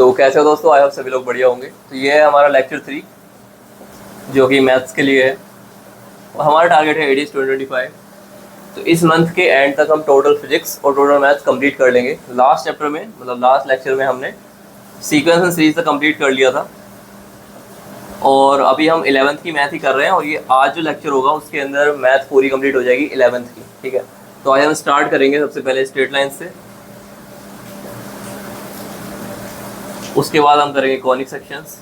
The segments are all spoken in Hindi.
तो कैसे हो दोस्तों, आई होप सभी लोग बढ़िया होंगे। तो ये है हमारा लेक्चर 3 जो कि मैथ्स के लिए है और हमारा टारगेट है एडीज 2025। तो इस मंथ के एंड तक हम टोटल फिजिक्स और टोटल मैथ्स कंप्लीट कर लेंगे। लास्ट चैप्टर में मतलब लास्ट लेक्चर में हमने सीक्वेंस एंड सीरीज तक कंप्लीट कर लिया था और अभी हम 11th की मैथ ही कर रहे हैं और ये आज जो लेक्चर होगा उसके अंदर मैथ पूरी कंप्लीट हो जाएगी 11th की। ठीक है, तो आज हम स्टार्ट करेंगे सबसे पहले स्ट्रेट लाइन से, उसके बाद हम करेंगे कॉनिक सेक्शंस,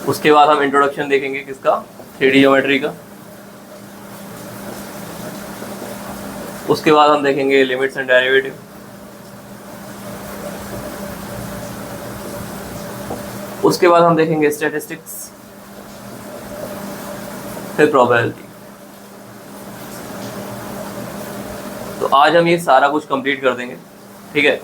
उसके बाद हम इंट्रोडक्शन देखेंगे किसका, 3D ज्योमेट्री का, उसके बाद हम देखेंगे लिमिट्स एंड डेरिवेटिव, उसके बाद हम देखेंगे स्टैटिस्टिक्स, फिर प्रोबेबिलिटी। तो आज हम ये सारा कुछ कंप्लीट कर देंगे। ठीक है,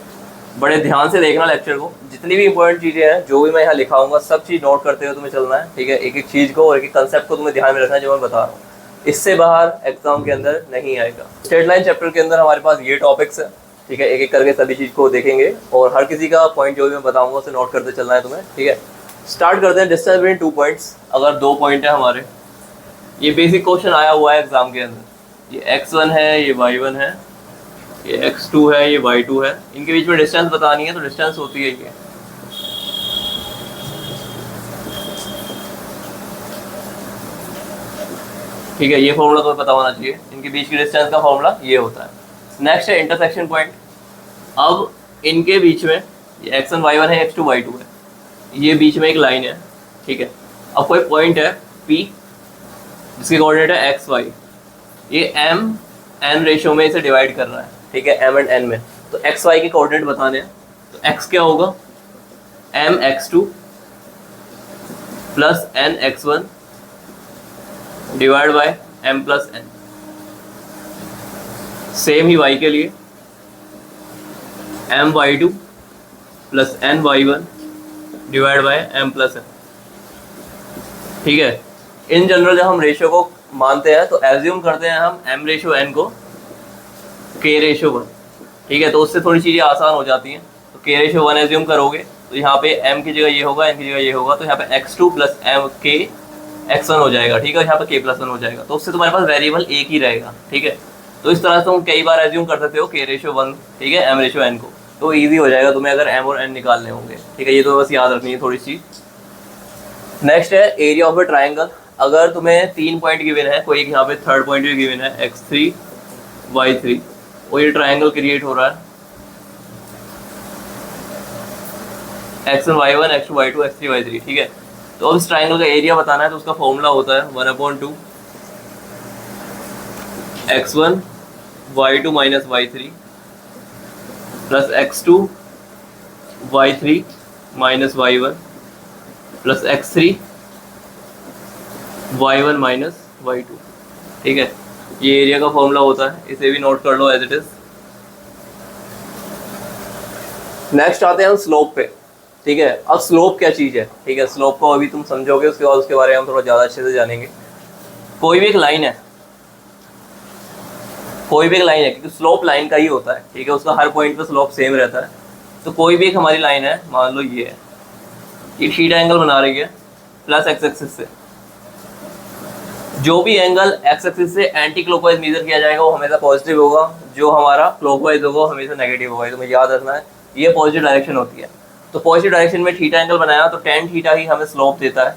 बड़े ध्यान से देखना लेक्चर को, जितनी भी इंपॉर्टेंट चीज़ें हैं जो भी मैं यहाँ लिखाऊंगा सब चीज़ नोट करते हुए तुम्हें चलना है। ठीक है, एक एक चीज़ को और एक एक कंसेप्ट को तुम्हें ध्यान में रखना है जो मैं बता रहा हूँ, इससे बाहर एग्जाम के अंदर नहीं आएगा। स्ट्रेट लाइन चैप्टर के अंदर हमारे पास ये टॉपिक्स है। ठीक है, एक एक करके सभी चीज़ को देखेंगे और हर किसी का पॉइंट जो भी मैं बताऊँगा उसे नोट करते चलना है तुम्हें। ठीक है, स्टार्ट करते हैं। डिस्टेंस बिटवीन 2 पॉइंट्स, अगर 2 पॉइंट है हमारे, ये बेसिक क्वेश्चन आया हुआ है एग्जाम के अंदर। ये x1 है, ये y1 है, ये x2 है, ये y2 है, इनके बीच में डिस्टेंस बतानी है। तो डिस्टेंस होती है ये, ठीक है, ये फॉर्मूला तुम्हें पता होना चाहिए। इनके बीच की डिस्टेंस का फॉर्मूला ये होता है। नेक्स्ट है इंटरसेक्शन पॉइंट। अब इनके बीच में ये x1 y1 है, x2 y2 है, ये बीच में एक लाइन है। ठीक है, अब कोई पॉइंट है P जिसके कोऑर्डिनेट है x y, ये m n रेशियो में इसे डिवाइड कर रहा है। ठीक है, m एंड n में, तो x y के कोऑर्डिनेट बताने हैं। तो x क्या होगा, m x2 plus n x1 divide by m plus n। Same he y के लिए m y2 plus n y1 divide by m plus n। ठीक है, इन जनरल जब हम रेशियो को मानते हैं तो एज्यूम करते हैं हम m रेशियो n को k रेशियो 1। ठीक है, तो उससे थोड़ी चीज़ें आसान हो जाती हैं। तो k रेशियो 1 एज्यूम करोगे तो यहाँ पे m की जगह ये होगा, n की जगह ये होगा, तो यहाँ पे x2 plus m k x1 हो जाएगा। ठीक है, यहाँ पे k प्लस 1 हो जाएगा, तो उससे तुम्हारे पास वेरिएबल एक ही रहेगा। ठीक है, तो इस तरह से तुम कई बार एज्यूम कर सकते हो k रेशियो 1, ठीक है, m रेशियो n को, तो ईजी हो जाएगा तुम्हें अगर m और n निकालने होंगे। ठीक है, ये तो बस याद रखनी है थोड़ी सी। नेक्स्ट है एरिया ऑफ ए ट्राइंगल। अगर तुम्हें 3 पॉइंट गिवन है, कोई एक यहाँ पे थर्ड पॉइंट भी गिवन है x3 y3 और ये ट्राइंगल क्रिएट हो रहा है x1 y1 x2 y2 x3 y3। ठीक है, तो अब इस ट्राइंगल का एरिया बताना है तो उसका फॉर्मूला होता है 1/2 x1 y2 minus y3 plus x2 y3 minus y1 plus x3 y1 minus y2। ठीक है, ये एरिया का फॉर्मूला होता है, इसे भी नोट कर लो एज इट इज। नेक्स्ट आते हैं हम स्लोप पे। ठीक है, अब स्लोप क्या चीज़ है। ठीक है, स्लोप को अभी तुम समझोगे, उसके बाद उसके बारे में हम थोड़ा ज़्यादा अच्छे से जानेंगे। कोई भी एक लाइन है, कोई भी एक लाइन है, क्योंकि स्लोप लाइन का ही होता है। ठीक है, उसका हर पॉइंट पे स्लोप सेम रहता है। तो कोई भी एक हमारी लाइन है, मान लो ये है, ये थीटा एंगल बना रही है प्लस एक्स एक्सिस से। जो भी एंगल एक्स एक्सिस से एंटी क्लॉकवाइज मेजर किया जाएगा वो हमेशा पॉजिटिव होगा, जो हमारा क्लॉकवाइज होगा वो हमेशा नेगेटिव होगा। तो हमें याद रखना है, ये पॉजिटिव डायरेक्शन होती है। तो पॉजिटिव डायरेक्शन में थीटा एंगल बनाया तो tan थीटा ही हमें स्लोप देता है।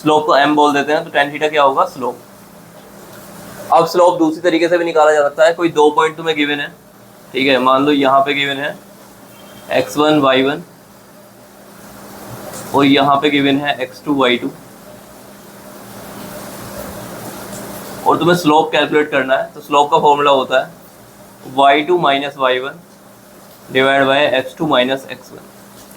स्लोप को m बोल देते हैं, तो tan थीटा क्या होगा, स्लोप। अब स्लोप दूसरी तरीके से भी निकाला जा सकता है। कोई 2 पॉइंट तुम्हें गिवन है, ठीक है, मान लो यहाँ पे गिवन है x1 y1 और यहाँ पे गिवन है x2 y2 और तुम्हें स्लोप कैलकुलेट करना है। तो स्लोप का फॉर्मूला होता है y2 minus y1 divide by x2 minus x1।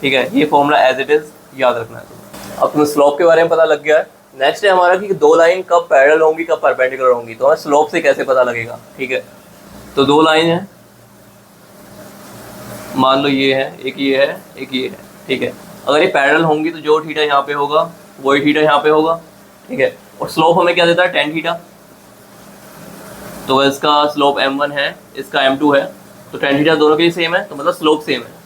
ठीक है, ये फॉर्मूला एज इट इज याद रखना है तुम्हें। अब तुम्हें स्लोप के बारे में पता लग गया है। नेक्स्ट है हमारा कि 2 लाइन कब पैरेलल होंगी, कब परपेंडिकुलर होंगी। तो हमें स्लोप से कैसे पता लगेगा। ठीक है, तो 2 लाइन है, मान लो ये है, एक ये है, एक ये है। ठीक है, अगर ये पैरेलल होंगी तो जो थीटा यहाँ पे होगा वही थीटा यहाँ पे होगा। ठीक है, और स्लोप हमें क्या देता है, tan थीटा। तो इसका स्लोप m1 है, इसका m2 है, तो tan थीटा दोनों के लिए सेम है, तो मतलब स्लोप सेम है।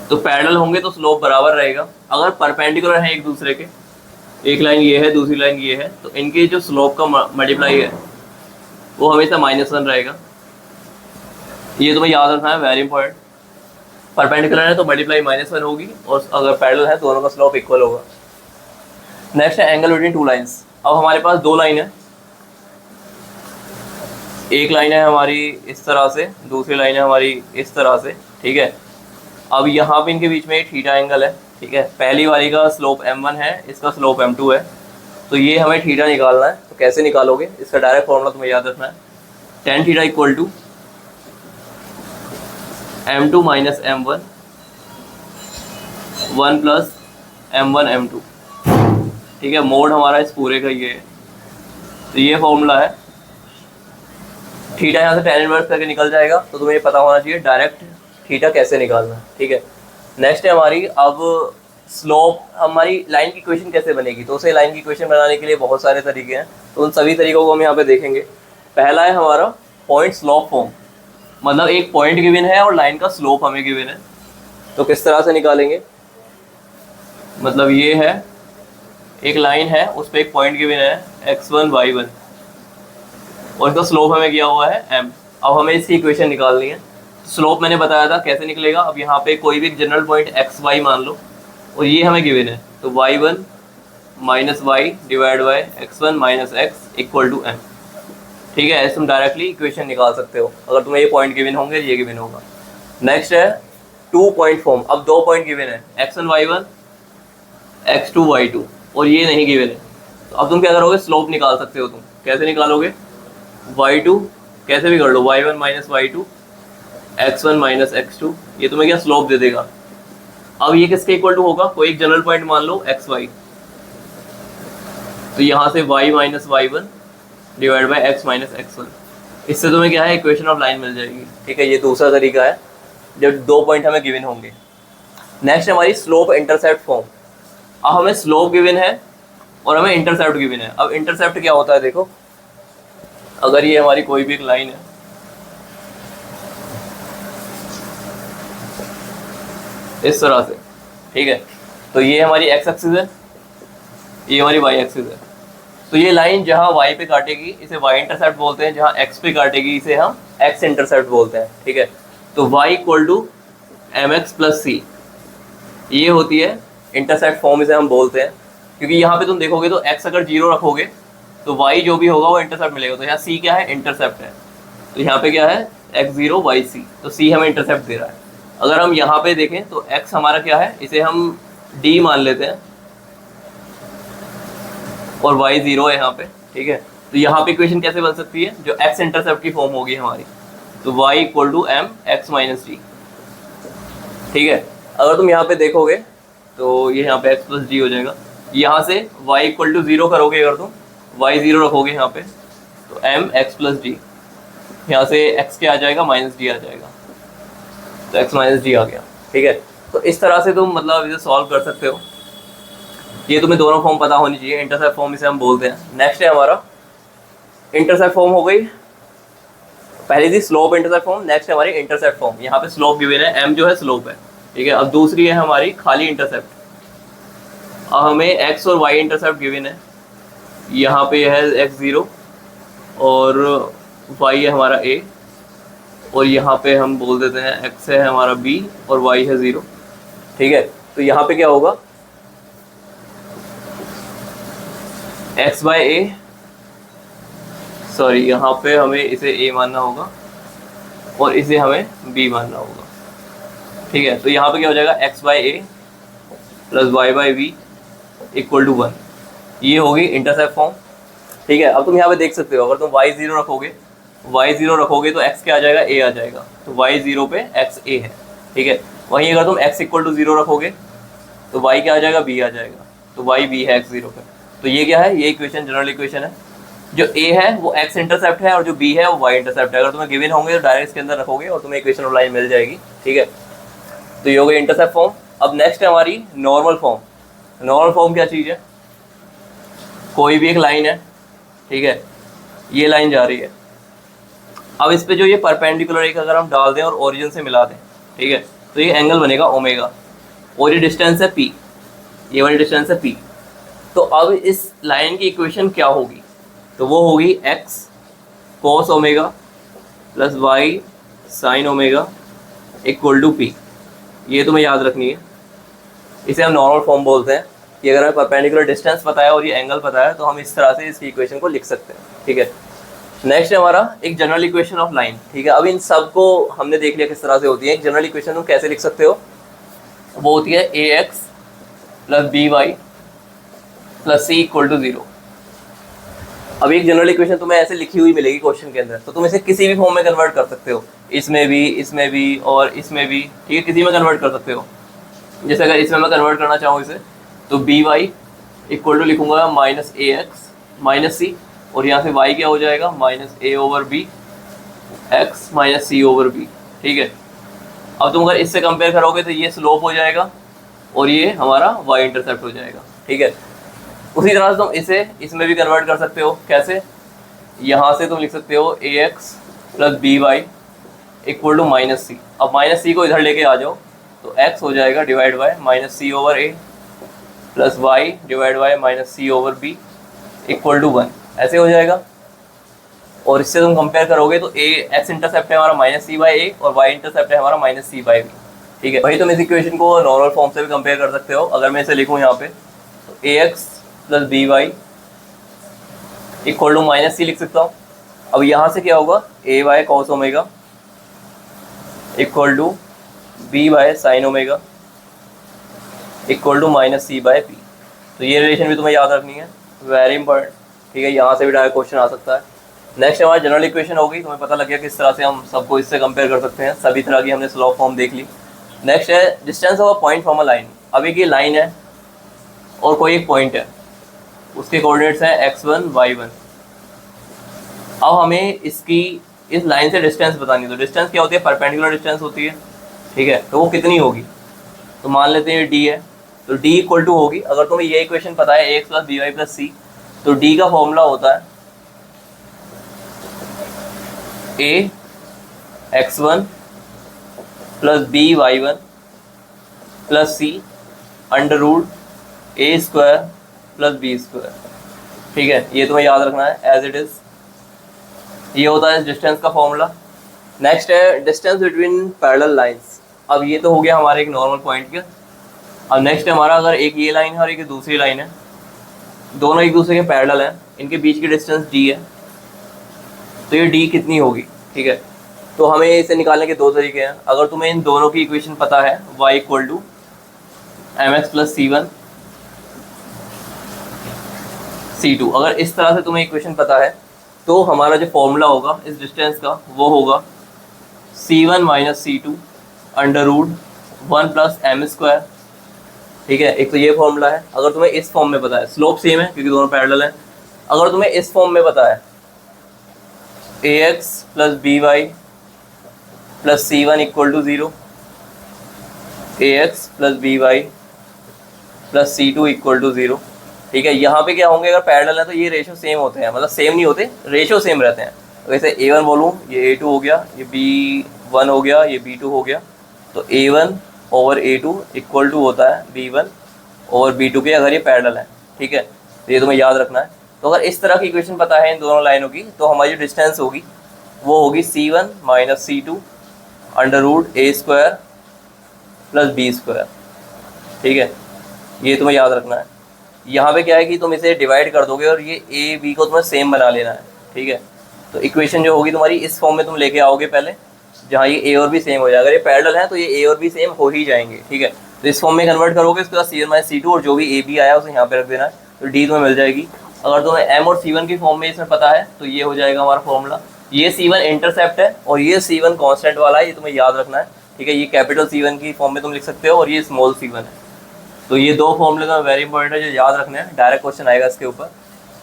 तो पैरेलल होंगे तो स्लोप बराबर रहेगा। अगर परपेंडिकुलर है एक दूसरे के, एक लाइन ये है दूसरी लाइन ये है, तो इनके जो स्लोप का मल्टीप्लाई है वो हमेशा -1 रहेगा। ये तुम्हें याद रखना है, वेरी इंपॉर्टेंट। परपेंडिकुलर है तो मल्टीप्लाई -1 होगी, और अगर पैरेलल है तो दोनों का स्लोप इक्वल होगा। नेक्स्ट है एंगल बिटवीन टू लाइंस। अब हमारे पास दो लाइन है, एक लाइन है हमारी इस तरह से, दूसरी लाइन है हमारी इस तरह से, ठीक है। अब यहाँ पे इनके बीच में एक थीटा एंगल है, ठीक है। पहली वाली का स्लोप m1 है, इसका स्लोप m2 है, तो ये हमें थीटा निकालना है। तो कैसे निकालोगे, इसका डायरेक्ट फॉर्मूला तुम्हें याद रखना है। tan theta equal to m2 minus m1 1 plus m1 m2, ठीक है। मोड हमारा इस पूरे का ये है, तो ये फॉर्मूला है। थीटा यहाँ से tan इनवर्स करके निकल जाएगा, तो तुम्हें ये पता होना चाहिए डायरेक्ट थीटा कैसे निकालना है, ठीक है। नेक्स्ट है हमारी, अब स्लोप, हमारी लाइन की इक्वेशन कैसे बनेगी। तो उसे लाइन की इक्वेशन बनाने के लिए बहुत सारे तरीके हैं, तो उन सभी तरीकों को हम यहाँ पे देखेंगे। पहला है हमारा पॉइंट स्लोप फॉर्म, मतलब एक पॉइंट गिवन है और लाइन का स्लोप हमें गिवन है, तो किस तरह से निकालेंगे। मतलब ये है एक लाइन है, उस पर एक पॉइंट गिवन है x1 y1, और इसका स्लोप हमें किया हुआ है m। अब हमें इसकी इक्वेशन निकालनी है। स्लोप मैंने बताया था कैसे निकलेगा। अब यहाँ पे कोई भी एक जनरल पॉइंट एक्स वाई मान लो, और ये हमें गिवन है, तो y1 minus y divide by x1 minus x equal to m, ठीक है। ऐसे तुम डायरेक्टली इक्वेशन निकाल सकते हो अगर तुम्हें ये पॉइंट गिवन होंगे, ये गिवन होगा। नेक्स्ट है 2 पॉइंट फॉर्म। अब 2 पॉइंट गिवन है, x1 y1 x2 y2, और ये नहीं गिवन है, तो अब तुम क्या करोगे, स्लोप निकाल सकते हो। तुम कैसे निकालोगे, y2 कैसे भी कर लो, y1 minus y2 x1 minus x2, ये तुम्हें क्या स्लोप दे देगा। अब ये किसके इक्वल टू होगा, कोई एक जनरल पॉइंट मान लो xy, तो यहाँ से y minus y1 divide by x minus x1, इससे तुम्हें क्या है, इक्वेशन ऑफ लाइन मिल जाएगी, ठीक है। ये दूसरा तरीका है जब 2 पॉइंट हमें गिवन होंगे। नेक्स्ट हमारी स्लोप इंटरसेप्ट फॉर्म। अब हमें स्लोप गिवन है और हमें इंटरसेप्ट गिवन है। अब इंटरसेप्ट क्या होता है, देखो, अगर ये हमारी कोई भी एक लाइन है, इस तरह से, ठीक है, तो ये हमारी x एक्सिस है, ये हमारी y एक्सिस है। तो ये लाइन जहाँ y पे काटेगी इसे y इंटरसेप्ट बोलते हैं, जहाँ x पे काटेगी इसे हम x इंटरसेप्ट बोलते हैं, ठीक है। तो y equal to mx plus c, ये होती है इंटरसेप्ट फॉर्म, इसे हम बोलते हैं। क्योंकि यहाँ पे तुम देखोगे तो x अगर 0 रखोगे तो y जो भी होगा वो इंटरसेप्ट मिलेगा। तो यहाँ c क्या है, इंटरसेप्ट है, तो यहाँ पे क्या है x0 yc, तो c हमें इंटरसेप्ट दे रहा है। अगर हम यहाँ पे देखें तो x हमारा क्या है, इसे हम d मान लेते हैं, और y 0 है यहाँ पे, ठीक है। तो यहाँ पे इक्वेशन कैसे बन सकती है, जो x इंटरसेप्ट की फॉर्म होगी हमारी, तो y equal to m x minus d, ठीक है। अगर तुम यहाँ पे देखोगे तो ये यहाँ पे x प्लस d हो जाएगा। यहाँ से y इक्वल टू 0 करोगे, अगर तुम y 0 रखोगे यहाँ पे, तो m x प्लस डी, यहाँ से x क्या आ जाएगा, माइनस डी आ जाएगा, तो x माइनस डी आ गया, ठीक है। तो इस तरह से तुम मतलब इसे सॉल्व कर सकते हो। ये तुम्हें दोनों फॉर्म पता होनी चाहिए, इंटरसेप्ट फॉर्म इसे हम बोलते हैं। नेक्स्ट है हमारा इंटरसेप्ट फॉर्म हो गई, पहली थी स्लोप इंटरसेप्ट फॉर्म, नेक्स्ट है हमारी इंटरसेप्ट फॉर्म। यहाँ पे स्लोप गिवन है, m जो है स्लोप है, ठीक है। अब दूसरी है हमारी खाली इंटरसेप्ट। अब हमें x और y इंटरसेप्ट गिवन है, यहाँ पे है x0 और y है हमारा a, और यहाँ पे हम बोल देते हैं x है हमारा b और y है 0, ठीक है। तो यहाँ पे क्या होगा, x बाय a, सॉरी यहाँ पे हमें इसे a मानना होगा और इसे हमें b मानना होगा, ठीक है। तो यहाँ पे क्या हो जाएगा, x by a plus y by b equal to 1, ये होगी इंटरसेप्ट फॉर्म, ठीक है। अब तुम यहाँ पे देख सकते हो, अगर तुम y0 रखोगे तो x क्या आ जाएगा, a आ जाएगा, तो y0 पे x a है, ठीक है। वहीं अगर तुम x इक्वल टू 0 रखोगे तो y क्या आ जाएगा, b आ जाएगा, तो y b है x0 पे। तो ये क्या है, ये इक्वेशन जनरल इक्वेशन है। जो a है वो x इंटरसेप्ट है और जो b है वो y इंटरसेप्ट है। अगर तुम्हें गिवन होंगे तो डायरेक्ट इसके अंदर रखोगे और तुम्हें इक्वेशन ऑफ लाइन मिल जाएगी, ठीक है। तो ये हो गई इंटरसेप्ट फॉर्म। अब नेक्स्ट है हमारी नॉर्मल फॉर्म। नॉर्मल फॉर्म क्या चीज़ है, कोई भी एक लाइन है, ठीक है, ये लाइन जा रही है। अब इस पे जो ये परपेंडिकुलर एक अगर हम डाल दें और ओरिजिन से मिला दें, ठीक है, तो ये एंगल बनेगा ओमेगा और ये डिस्टेंस है पी, ये वाली डिस्टेंस है पी। तो अब इस लाइन की इक्वेशन क्या होगी, तो वो होगी x cos omega plus y sine omega equal to p. ये तुम्हें याद रखनी है, इसे हम नॉर्मल फॉर्म बोलते हैं कि अगर हमें परपेंडिकुलर डिस्टेंस पता है और ये एंगल पता है तो हम इस तरह से इसकी इक्वेशन को लिख सकते हैं, ठीक है। नेक्स्ट है हमारा एक जनरल इक्वेशन ऑफ लाइन, ठीक है। अब इन सब को हमने देख लिया किस तरह से होती है। एक जनरल इक्वेशन तुम कैसे लिख सकते हो, वो होती है a x plus b y plus c equal to 0। अब एक जनरल इक्वेशन तुम्हें ऐसे लिखी हुई मिलेगी क्वेश्चन के अंदर, तो तुम इसे किसी भी फॉर्म में कन्वर्ट कर सकते हो, इसमें भी और इसमें भी, ठीक है, किसी में कन्वर्ट कर सकते हो। जैसे अगर इसमें मैं कन्वर्ट करना चाहूँ इसे, तो बी वाई इक्वल टू लिखूंगा माइनस ए एक्स माइनस सी, और यहाँ से y क्या हो जाएगा माइनस ए over B x minus c over B, ठीक है। अब तुम अगर इससे कंपेयर करोगे तो ये स्लोप हो जाएगा और ये हमारा y इंटरसेप्ट हो जाएगा, ठीक है। उसी तरह से तुम इसे इसमें भी कन्वर्ट कर सकते हो। कैसे, यहाँ से तुम लिख सकते हो a x plus b y equal to minus c. अब माइनस सी को इधर लेके आ जाओ तो x हो जाएगा divide by minus c over a plus y divide by minus c over b equal to 1, ऐसे हो जाएगा। और इससे तुम कंपेयर करोगे तो ए एक्स इंटरसेप्ट है हमारा माइनस सी बाई ए और वाई इंटरसेप्ट है हमारा माइनस सी बाई बी, ठीक है। वही तुम इस इक्वेशन को नॉर्मल फॉर्म से भी कंपेयर कर सकते हो। अगर मैं इसे लिखूँ यहाँ पे तो a x plus b y equal to minus c लिख सकता हूँ। अब यहाँ से क्या होगा, a y cos omega equal to b y sine omega equal to minus c by p. तो ये रिलेशन भी तुम्हें याद रखनी है, वेरी इंपॉर्टेंट, ठीक है। यहाँ से भी डायरेक्ट क्वेश्चन आ सकता है। नेक्स्ट हमारी जनरल इक्वेशन होगी, तुम्हें पता लग गया किस तरह से हम सबको इससे कंपेयर कर सकते हैं। सभी तरह की हमने स्लोप फॉर्म देख ली। नेक्स्ट है distance of a point from a line. अब एक ये लाइन है और कोई एक पॉइंट है, उसके कोऑर्डिनेट्स हैं x1 y1। अब हमें इसकी इस लाइन से डिस्टेंस बतानी है। तो डिस्टेंस क्या होती है, परपेंडिकुलर डिस्टेंस होती है, ठीक है। तो वो कितनी होगी, तो मान लेते हैं d है, तो d इक्वल टू होगी, अगर तुम्हें ये इक्वेशन पता है ax plus b y plus c, तो d का फॉर्मूला होता है a x1 प्लस बी वाई1 plus c under root a square plus b square, ठीक है। ये तुम्हें याद रखना है एज इट इज। ये होता है डिस्टेंस का फॉर्मूला। नेक्स्ट है डिस्टेंस बिटवीन पैरेलल लाइंस। अब ये तो हो गया हमारे एक नॉर्मल पॉइंट का। अब नेक्स्ट है हमारा, अगर एक ये लाइन है और एक दूसरी लाइन है, दोनों एक दूसरे के पैरेलल हैं, इनके बीच की डिस्टेंस d है, तो ये d कितनी होगी, ठीक है। तो हमें इसे निकालने के दो तरीके हैं। अगर तुम्हें इन दोनों की इक्वेशन पता है y equal to m x plus C1 C2, अगर इस तरह से तुम्हें इक्वेशन पता है तो हमारा जो फॉर्मूला होगा इस डिस्टेंस का वो होगा C1 minus C2 under root 1 plus m square, ठीक है। एक तो ये फॉर्मूला है। अगर तुम्हें इस फॉर्म में पता है, स्लोप सेम है क्योंकि दोनों पैरेलल हैं। अगर तुम्हें इस फॉर्म में पता है ax plus b y plus C1 equal to 0, ax plus b y plus C2 equal to 0, ठीक है। यहाँ पे क्या होंगे, अगर पैरेलल है तो ये रेशो सेम होते हैं, मतलब सेम नहीं होते, रेशो सेम रहते हैं। वैसे a1 बोलूँ, ये a2 हो गया, ये b1 हो गया, ये b2 हो गया, तो a1 over a2 equal to होता है b1 ओवर b2 के, अगर ये पैरेलल है, ठीक है। तो ये तुम्हें याद रखना है। तो अगर इस तरह की इक्वेशन पता है इन दोनों लाइनों की, तो हमारी जो डिस्टेंस होगी वो होगी C1 minus C2 under root a square plus b square, ठीक है। ये तुम्हें याद रखना है। यहाँ पे क्या है कि तुम इसे डिवाइड कर दोगे और ये ए बी को तुम्हें सेम बना लेना है, ठीक है। तो इक्वेशन जो होगी तुम्हारी इस फॉर्म में तुम लेके आओगे पहले, जहाँ ये ए और बी सेम हो जाएगा। अगर ये पैरेलल है तो ये ए और बी सेम हो ही जाएंगे, ठीक है। तो इस फॉर्म में कन्वर्ट करोगे, उसके बाद C1 माइनस C2 और जो भी ए बी आया उसे यहाँ पे रख देना है, तो डी तुम्हें मिल जाएगी। अगर तुम्हें एम और C1 की फॉर्म में इसमें पता है तो ये हो जाएगा हमारा फॉर्मूला। ये C1 इंटरसेप्ट है और ये C1 कांस्टेंट वाला है, ये तुम्हें याद रखना है, ठीक है। ये कैपिटल C1 की फॉर्म में तुम लिख सकते हो और ये स्मॉल C1 है। तो ये दो फॉर्मूले तो वेरी इंपॉर्टेंट है जो याद रखने हैं, डायरेक्ट क्वेश्चन आएगा इसके ऊपर।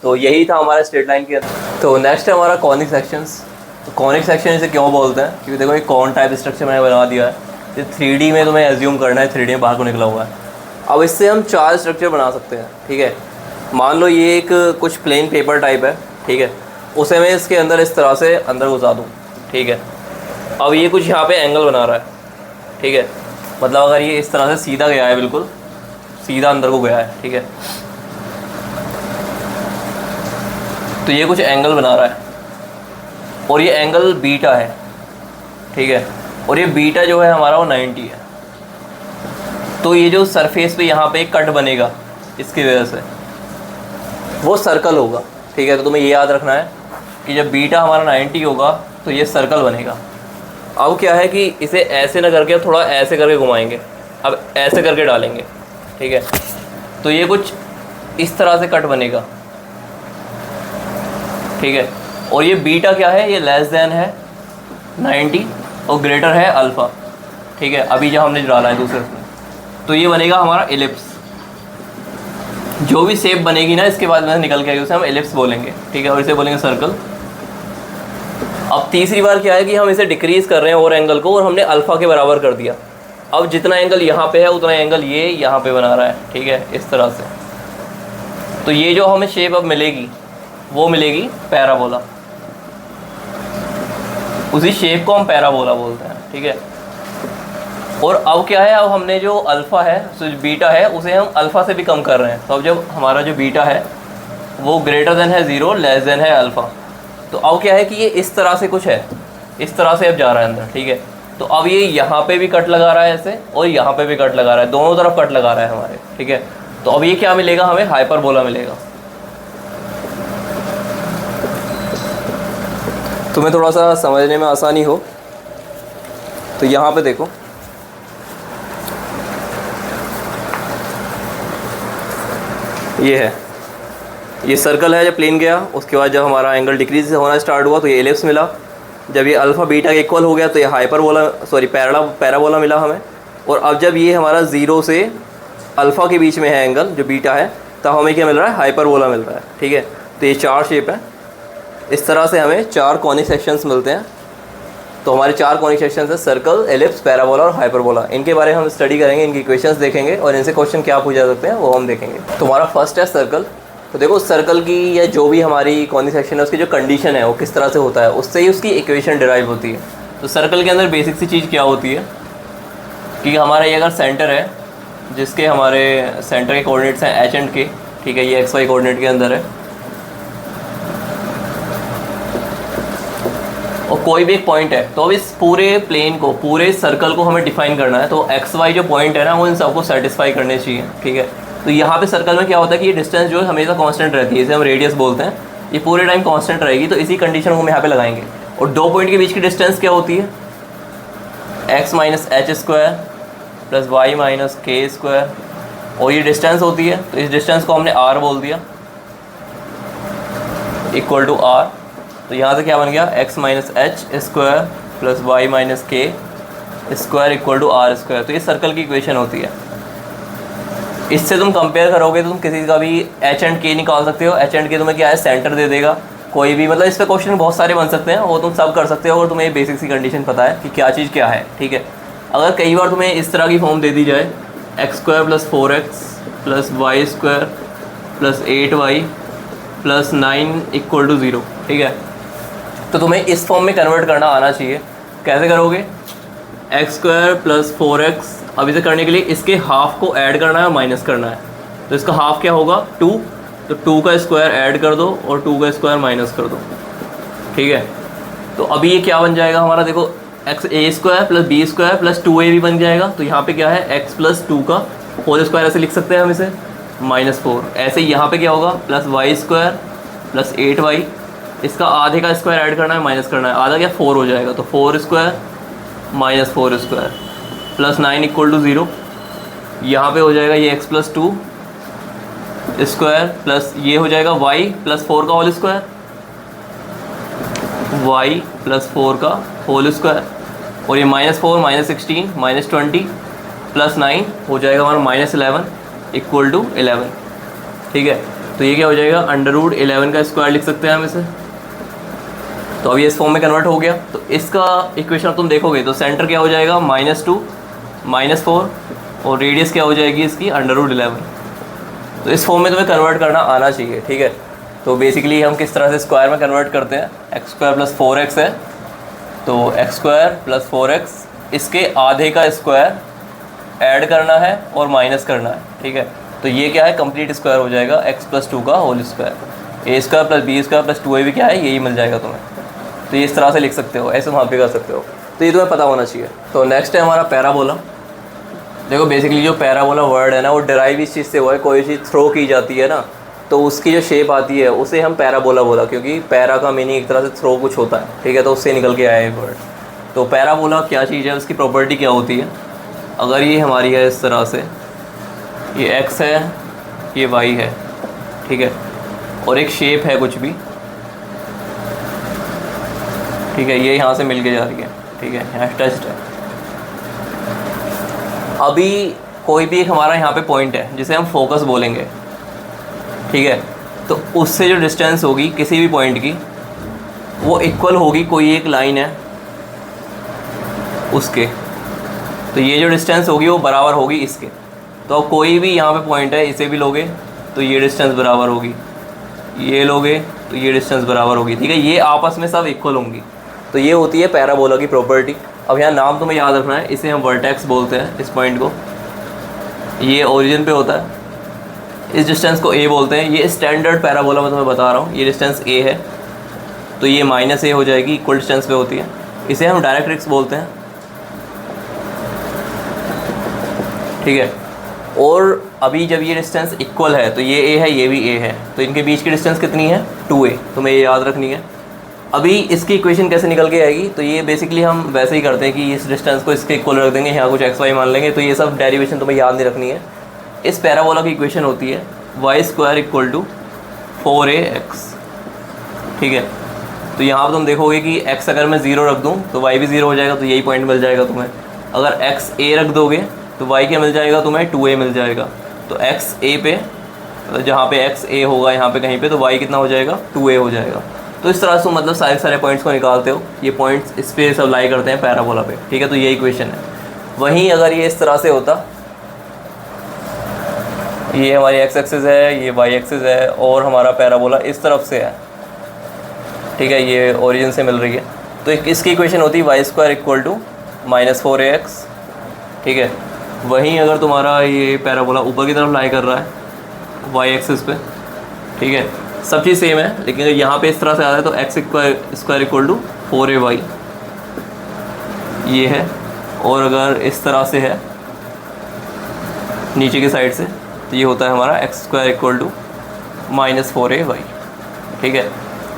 तो यही था हमारा स्ट्रेट लाइन के अंदर। तो नेक्स्ट है हमारा कॉनिक सेक्शंस। तो कॉनिक सेक्शन इसे क्यों बोलते हैं, क्योंकि देखो एक कॉन टाइप स्ट्रक्चर मैंने बना दिया है, ये 3D में तुम्हें एज्यूम करना है, 3D में बाहर को निकला हुआ है। अब इससे हम 4 स्ट्रक्चर बना सकते हैं, ठीक है। मान लो ये एक कुछ प्लेन पेपर टाइप है, ठीक है, उसे मैं इसके अंदर इस तरह से अंदर घुसा दूँ, ठीक है। अब ये कुछ यहाँ पे एंगल बना रहा है, ठीक है। मतलब अगर ये इस तरह से सीधा गया है, बिल्कुल सीधा अंदर को गया है, ठीक है, तो ये कुछ एंगल बना रहा है और ये एंगल बीटा है, ठीक है। और ये बीटा जो है हमारा वो 90 है। तो ये जो सरफेस पे यहाँ पे एक कट बनेगा इसकी वजह से वो सर्कल होगा, ठीक है। तो तुम्हें ये याद रखना है कि जब बीटा हमारा 90 होगा तो ये सर्कल बनेगा। अब क्या है कि इसे ऐसे ना करके थोड़ा ऐसे करके घुमाएंगे, अब ऐसे करके डालेंगे, ठीक है। तो ये कुछ इस तरह से कट बनेगा, ठीक है। और ये बीटा क्या है, ये लेस देन है 90 और ग्रेटर है अल्फ़ा, ठीक है। अभी जो हमने डाला है दूसरे में, तो ये बनेगा हमारा एलिप्स। जो भी शेप बनेगी ना इसके बाद में निकल के आएगी उसे हम एलिप्स बोलेंगे, ठीक है। और इसे बोलेंगे सर्कल। अब तीसरी बार क्या है कि हम इसे डिक्रीज़ कर रहे हैं और एंगल को, और हमने अल्फ़ा के बराबर कर दिया। अब जितना एंगल यहाँ पे है उतना एंगल ये यहाँ पे बना रहा है, ठीक है, इस तरह से। तो ये जो हमें शेप अब मिलेगी वो मिलेगी पैराबोला। उसी शेप को हम पैराबोला बोलते हैं, ठीक है। और अब क्या है, अब हमने जो अल्फ़ा है, जो बीटा है, उसे हम अल्फ़ा से भी कम कर रहे हैं। तो अब जब हमारा जो बीटा है वो ग्रेटर देन है 0, लेस देन है अल्फ़ा, तो अब क्या है कि ये इस तरह से कुछ है, इस तरह से अब जा रहा है अंदर, ठीक है। तो अब ये यहाँ पे भी कट लगा रहा है ऐसे, और यहाँ पे भी कट लगा रहा है, दोनों तरफ कट लगा रहा है हमारे, ठीक है। तो अब ये क्या मिलेगा, हमें हाइपरबोला मिलेगा। तुम्हें थोड़ा सा समझने में आसानी हो तो यहाँ पे देखो, ये है, ये सर्कल है। जब प्लेन गया उसके बाद जब हमारा एंगल डिक्रीज होना स्टार्ट हुआ तो ये एलिप्स मिला। जब ये अल्फ़ा बीटा के इक्वल हो गया तो ये पैराबोला मिला हमें। और अब जब ये हमारा 0 से अल्फ़ा के बीच में है एंगल जो बीटा है, तब हमें क्या मिल रहा है, हाइपरबोला मिल रहा है, ठीक है। तो ये 4 शेप है, इस तरह से हमें 4 कॉनिक सेक्शंस मिलते हैं। तो हमारे 4 कॉनिक सेक्शंस है, सर्कल, एलिप्स, पैराबोला और हाइपरबोला। इनके बारे में हम स्टडी करेंगे, इनकी इक्वेशंस देखेंगे और इनसे क्वेश्चन क्या पूछा जा सकते हैं वो हम देखेंगे। तो हमारा फर्स्ट है सर्कल। तो देखो सर्कल की या जो भी हमारी कॉनिक सेक्शन है उसकी जो कंडीशन है वो किस तरह से होता है, उससे ही उसकी इक्वेशन डिराइव होती है। तो सर्कल के अंदर बेसिक सी चीज़ क्या होती है कि हमारा ये अगर सेंटर है, जिसके हमारे सेंटर के कोऑर्डिनेट्स हैं एच एंड के, ठीक है, ये XY कोऑर्डिनेट के अंदर है, और कोई भी एक पॉइंट है, तो अब इस पूरे प्लेन को, पूरे सर्कल को हमें डिफाइन करना है। तो XY जो पॉइंट है ना वो इन सबको सेटिस्फाई करने चाहिए, ठीक है। तो यहाँ पे सर्कल में क्या होता है कि ये डिस्टेंस जो है हमेशा कांस्टेंट रहती है, इसे हम रेडियस बोलते हैं, ये पूरे टाइम कांस्टेंट रहेगी। तो इसी कंडीशन को हम यहाँ पे लगाएंगे। और 2 पॉइंट के बीच की डिस्टेंस क्या होती है, x minus h square plus y minus k square, और ये डिस्टेंस होती है। तो इस डिस्टेंस को हमने r बोल दिया, इक्वल टू r। तो यहाँ से क्या बन गया, x minus h square plus y minus k square equal to r square. तो ये सर्कल की इक्वेशन होती है। इससे तुम कंपेयर करोगे तो तुम किसी का भी एच एंड के निकाल सकते हो। एच एंड के तुम्हें क्या है, सेंटर दे देगा कोई भी। मतलब इस पर क्वेश्चन बहुत सारे बन सकते हैं, वो तुम सब कर सकते हो अगर तुम्हें बेसिक सी कंडीशन पता है कि क्या चीज़ क्या है, ठीक है। अगर कई बार तुम्हें इस तरह की फॉर्म दे दी जाए, x square plus 4x plus y square plus 8y plus 9 equal to 0, ठीक है, तो तुम्हें इस फॉर्म में कन्वर्ट करना आना चाहिए। कैसे करोगे, एक्स स्क्वायर प्लस 4x, अब इसे करने के लिए इसके हाफ को ऐड करना है और माइनस करना है। तो इसका हाफ क्या होगा, 2, तो 2 का स्क्वायर ऐड कर दो और 2 का स्क्वायर माइनस कर दो, ठीक है। तो अभी ये क्या बन जाएगा हमारा, देखो x a square plus b square plus 2a भी बन जाएगा। तो यहाँ पे क्या है, x प्लस 2 का होल स्क्वायर ऐसे लिख सकते हैं हम इसे, -4। ऐसे ही यहाँ पे क्या होगा, plus y square plus 8y, इसका आधे का स्क्वायर ऐड करना है, माइनस करना है, आधा क्या 4 हो जाएगा। तो 4 square minus 4 square plus 9 equal to 0। यहाँ पे हो जाएगा ये x प्लस 2 स्क्वायर प्लस ये हो जाएगा y प्लस 4 का होल स्क्वायर, y प्लस 4 का होल स्क्वायर, और ये -4 -16 -20 प्लस 9 हो जाएगा हमारा -11 इक्वल टू 11, ठीक है। तो ये क्या हो जाएगा, √11 का स्क्वायर लिख सकते हैं हम इसे। तो अभी इस फॉर्म में कन्वर्ट हो गया। तो इसका इक्वेशन तुम देखोगे तो सेंटर क्या हो जाएगा, -2 -4, और रेडियस क्या हो जाएगी इसकी, √11। तो इस फॉर्म में तुम्हें कन्वर्ट करना आना चाहिए, ठीक है। तो बेसिकली हम किस तरह से स्क्वायर में कन्वर्ट करते हैं, एक्स स्क्वायर प्लस 4x है, तो एक्स स्क्वायर प्लस 4x, इसके आधे का स्क्वायर ऐड करना है और माइनस करना है, ठीक है। तो ये क्या है, कंप्लीट स्क्वायर हो जाएगा x प्लस 2 का whole square, a square plus b square plus 2a भी क्या है, यही मिल जाएगा तुम्हें। तो ये इस तरह से लिख सकते हो, ऐसे वहाँ पे कर सकते हो। तो ये तुम्हें पता होना चाहिए। तो नेक्स्ट है हमारा पैराबोला। देखो बेसिकली जो पैराबोला वर्ड है ना, वो डिराइव इस चीज़ से हुआ है, कोई चीज़ थ्रो की जाती है ना, तो उसकी जो शेप आती है उसे हम पैराबोला बोला, क्योंकि पैरा का मीनिंग एक तरह से थ्रो कुछ होता है, ठीक है। तो उससे निकल के आया है वर्ड। तो पैराबोला क्या चीज़ है, उसकी प्रॉपर्टी क्या होती है, अगर ये हमारी है इस तरह से, ये x है, ये y है, ठीक है, और एक शेप है कुछ भी, ठीक है, ये यहाँ से मिल के जा रही है, ठीक है, यहाँ टच्ड है। अभी कोई भी एक हमारा यहाँ पे पॉइंट है जिसे हम फोकस बोलेंगे, ठीक है। तो उससे जो डिस्टेंस होगी किसी भी पॉइंट की, वो इक्वल होगी कोई एक लाइन है उसके, तो ये जो डिस्टेंस होगी वो बराबर होगी इसके। तो कोई भी यहाँ पे पॉइंट है, इसे भी लोगे तो ये डिस्टेंस बराबर होगी, ये लोगे तो ये डिस्टेंस बराबर होगी, ठीक है। ये आपस में सब इक्वल होंगी। तो ये होती है पैराबोला की प्रॉपर्टी। अब यहाँ नाम तुम्हें याद रखना है, इसे हम वर्टेक्स बोलते हैं इस पॉइंट को, ये ओरिजिन पे होता है, इस डिस्टेंस को a बोलते हैं। ये स्टैंडर्ड पैराबोला मैं तुम्हें बता रहा हूँ, ये डिस्टेंस a है, तो ये -a हो जाएगी, इक्वल डिस्टेंस पे होती है। इसे हम डायरेक्ट्रिक्स बोलते हैं, ठीक है। और अभी जब ये डिस्टेंस इक्वल है तो ये a है, ये भी a है, तो इनके बीच की डिस्टेंस कितनी है, 2a, तुम्हें ये याद रखनी है। अभी इसकी इक्वेशन कैसे निकल के आएगी, तो ये बेसिकली हम वैसे ही करते हैं कि इस डिस्टेंस को इसके इक्वल रख देंगे, यहाँ कुछ एक्स वाई मान लेंगे। तो ये सब डेरिवेशन तुम्हें याद नहीं रखनी है। इस पैराबोला की इक्वेशन होती है Y square equal to 4ax, ठीक है। तो यहाँ पर तुम देखोगे कि x अगर मैं 0 रख दूँ तो y भी 0 हो जाएगा, तो यही पॉइंट मिल जाएगा तुम्हें। अगर x a रख दोगे तो y क्या मिल जाएगा तुम्हें, 2a मिल जाएगा। तो x a पे, जहाँ पे x a होगा यहाँ पे कहीं पे, तो y कितना हो जाएगा, 2a हो जाएगा। तो इस तरह से मतलब सारे पॉइंट्स को निकालते हो, ये पॉइंट्स इस पे सब लाई करते हैं पैराबोला पे, ठीक है। तो ये इक्वेशन है। वहीं अगर ये इस तरह से होता, ये हमारी x एक्सिस है, ये y एक्सिस है, और हमारा पैराबोला इस तरफ से है, ठीक है, ये ओरिजिन से मिल रही है, तो इसकी इक्वेशन होती है Y square equal to -4ax, ठीक है। वहीं अगर तुम्हारा ये पैराबोला ऊपर की तरफ लाई कर रहा है y एक्सिस पे, ठीक है, सब चीज़ सेम है, लेकिन अगर यहाँ पे इस तरह से आ रहा है तो x square equal to 4ay ये है, और अगर इस तरह से है नीचे की साइड से, तो ये होता है हमारा x square equal to -4ay, ठीक है।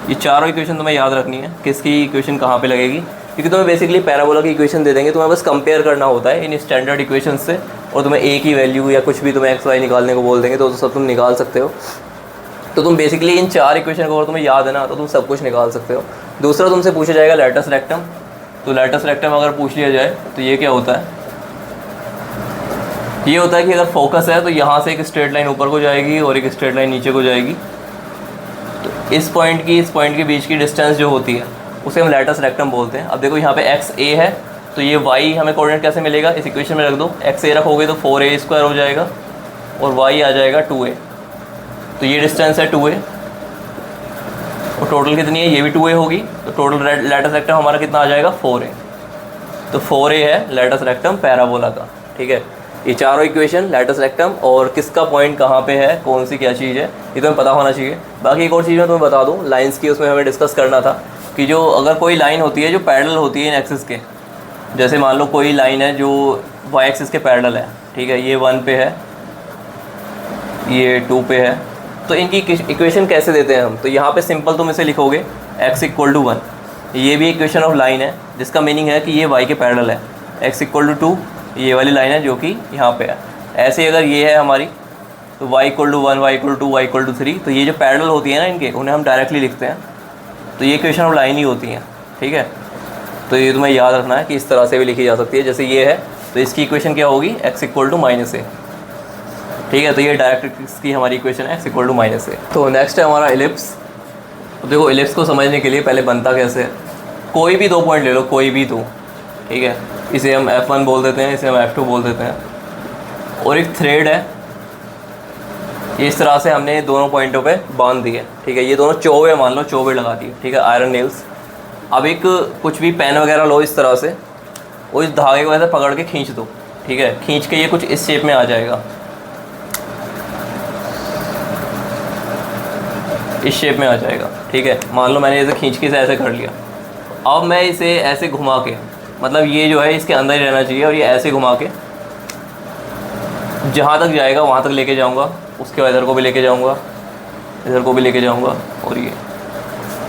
ये चारों इक्वेशन तुम्हें याद रखनी है, किसकी इक्वेशन कहाँ पे लगेगी, क्योंकि तुम्हें बेसिकली पैराबोला की इक्वेशन दे देंगे, तुम्हें बस कंपेयर करना होता है इन स्टैंडर्ड इक्वेशन से, और तुम्हें a की वैल्यू या कुछ भी तुम्हें x y निकालने को बोल देंगे, तो सब तुम निकाल सकते हो। तो तुम बेसिकली इन 4 इक्वेशन को अगर तुम्हें याद है ना, तो तुम सब कुछ निकाल सकते हो। दूसरा तुमसे पूछा जाएगा लैटस रेक्टम। तो लैटस रेक्टम अगर पूछ लिया जाए तो ये क्या होता है, ये होता है कि अगर फोकस है तो यहाँ से एक स्ट्रेट लाइन ऊपर को जाएगी और एक स्ट्रेट लाइन नीचे को जाएगी। तो इस पॉइंट के बीच की डिस्टेंस जो होती है उसे हम लैटस रेक्टम बोलते हैं। अब देखो यहाँ पे एक्स ए है, तो ये y हमें कोऑर्डिनेट कैसे मिलेगा, इस इक्वेशन में रख दो, एक्स ए रखोगे तो 4a स्क्वायर हो जाएगा और y आ जाएगा 2a। तो ये डिस्टेंस है 2a, और टोटल कितनी है, ये भी 2a होगी, तो टोटल लैटस रेक्टम हमारा कितना आ जाएगा, 4a। तो 4a है लैटस रेक्टम पैराबोला का, ठीक है। ये चारों इक्वेशन लैटस रेक्टम और किसका पॉइंट कहाँ पे है, कौन सी क्या चीज़ है, ये तुम्हें पता होना चाहिए। बाकी एक और चीज़ मैं तुम्हें बता दूँ लाइंस की, उसमें हमें डिस्कस करना था कि जो अगर कोई लाइन होती है जो पैरेलल होती है इन एक्सिस के, जैसे मान लो कोई लाइन है जो वाई एक्सिस के पैरेलल है, ठीक है, ये 1 पे है, ये 2 पे है, तो इनकी इक्वेशन कैसे देते हैं हम, तो यहाँ पे सिंपल तुम इसे लिखोगे x इक्वल टू 1, ये भी इक्वेशन ऑफ लाइन है जिसका मीनिंग है कि ये y के पैरेलल है। x इक्वल टू 2 ये वाली लाइन है जो कि यहाँ पे है। ऐसे अगर ये है हमारी, तो y equal to 1, y equal to 2, y equal to 3, तो ये जो पैरेलल होती है ना इनके, उन्हें हम डायरेक्टली लिखते हैं, तो ये इक्वेशन ऑफ लाइन ही होती हैं, ठीक है। तो ये तुम्हें याद रखना है कि इस तरह से भी लिखी जा सकती है, जैसे ये है तो इसकी इक्वेशन क्या होगी, x इक्वल टू -a, ठीक है। तो ये डायरेक्ट्रिक्स की हमारी इक्वेशन है x इक्वल टू -a। तो नेक्स्ट है हमारा एलिप्स। तो देखो एलिप्स को समझने के लिए पहले बनता कैसे है, कोई भी 2 पॉइंट ले लो, कोई भी 2, ठीक है, इसे हम f1 बोल देते हैं, इसे हम f2 बोल देते हैं, और एक थ्रेड है, इस तरह से हमने दोनों पॉइंटों पे बांध दिए, ठीक है। ये दोनों चौवे मान लो, चौवे लगा दिए, ठीक है, आयरन नेल्स। अब एक कुछ भी पेन वगैरह लो इस तरह से, और इस धागे को ऐसे पकड़ के खींच दो, ठीक है, खींच के ये कुछ इस शेप में आ जाएगा, इस शेप में आ जाएगा, ठीक है। मान लो मैंने इसे खींच के ऐसे कर लिया। अब मैं इसे ऐसे घुमा के, मतलब ये जो है इसके अंदर ही रहना चाहिए, और ये ऐसे घुमा के जहाँ तक जाएगा वहाँ तक लेके जाऊँगा, उसके बाद इधर को भी लेके जाऊँगा, इधर को भी लेके जाऊँगा, और ये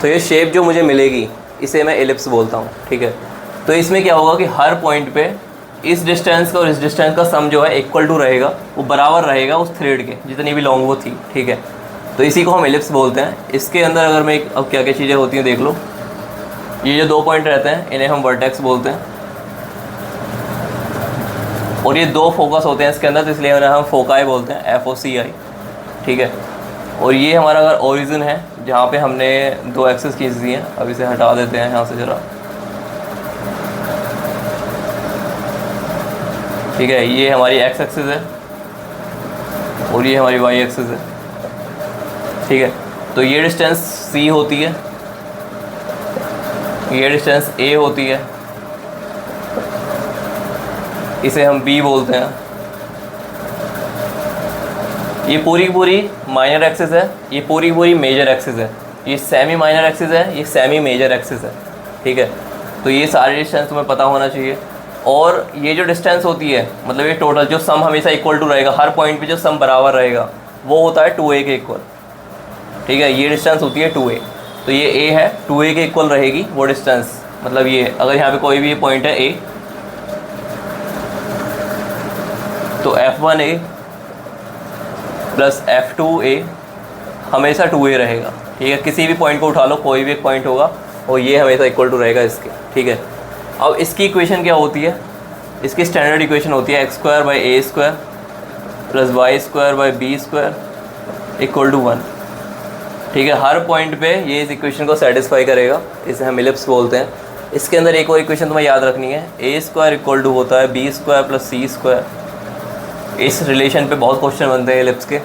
तो ये शेप जो मुझे मिलेगी इसे मैं एलिप्स बोलता हूँ, ठीक है। तो इसमें क्या होगा कि हर पॉइंट पे इस डिस्टेंस का और इस डिस्टेंस का सम जो है इक्वल टू रहेगा, वो बराबर रहेगा उस थ्रेड के जितनी भी लॉन्ग वो थी, ठीक है। तो इसी को हम एलिप्स बोलते हैं। इसके अंदर अगर मैं अब क्या क्या चीज़ें होती हैं देख लो, ये जो 2 पॉइंट रहते हैं इन्हें हम वर्टेक्स बोलते हैं, और ये 2 फोकस होते हैं इसके अंदर, तो इसलिए हम फोकाई बोलते हैं, FOCI, ठीक है। और ये हमारा अगर ओरिजिन है जहाँ पे हमने 2 एक्सिस खींच दी हैं, अब इसे हटा देते हैं यहाँ से ज़रा, ठीक है। ये हमारी x एक्सिस है और ये हमारी y एक्सिस है, ठीक है। तो ये डिस्टेंस C होती है, ये डिस्टेंस A होती है, इसे हम B बोलते हैं। ये पूरी की पूरी माइनर एक्सिस है, ये पूरी की पूरी मेजर एक्सिस है, ये सेमी माइनर एक्सिस है, ये सेमी मेजर एक्सिस है, ठीक है। तो ये सारे डिस्टेंस तुम्हें पता होना चाहिए। और ये जो डिस्टेंस होती है, मतलब ये टोटल जो सम हमेशा इक्वल टू रहेगा, हर पॉइंट पे जो सम बराबर रहेगा वो होता है 2a के इक्वल, ठीक है। ये डिस्टेंस होती है 2a, तो ये a है, 2a के इक्वल रहेगी वो डिस्टेंस। मतलब ये अगर यहाँ पे कोई भी पॉइंट है a, तो F1a प्लस F2a हमेशा 2a रहेगा, ठीक है। किसी भी पॉइंट को उठा लो, कोई भी एक पॉइंट होगा और ये हमेशा इक्वल टू रहेगा इसके, ठीक है। अब इसकी इक्वेशन क्या होती है, इसकी स्टैंडर्ड इक्वेशन होती है x² / a² plus y² / b² equal to 1, ठीक है। हर पॉइंट पे ये इस इक्वेशन को सेटिस्फाई करेगा, इसे हम एलिप्स बोलते हैं। इसके अंदर एक और इक्वेशन तुम्हें याद रखनी है, a² इक्वल टू होता है b² प्लस c²। इस रिलेशन पे बहुत क्वेश्चन बनते हैं एलिप्स के।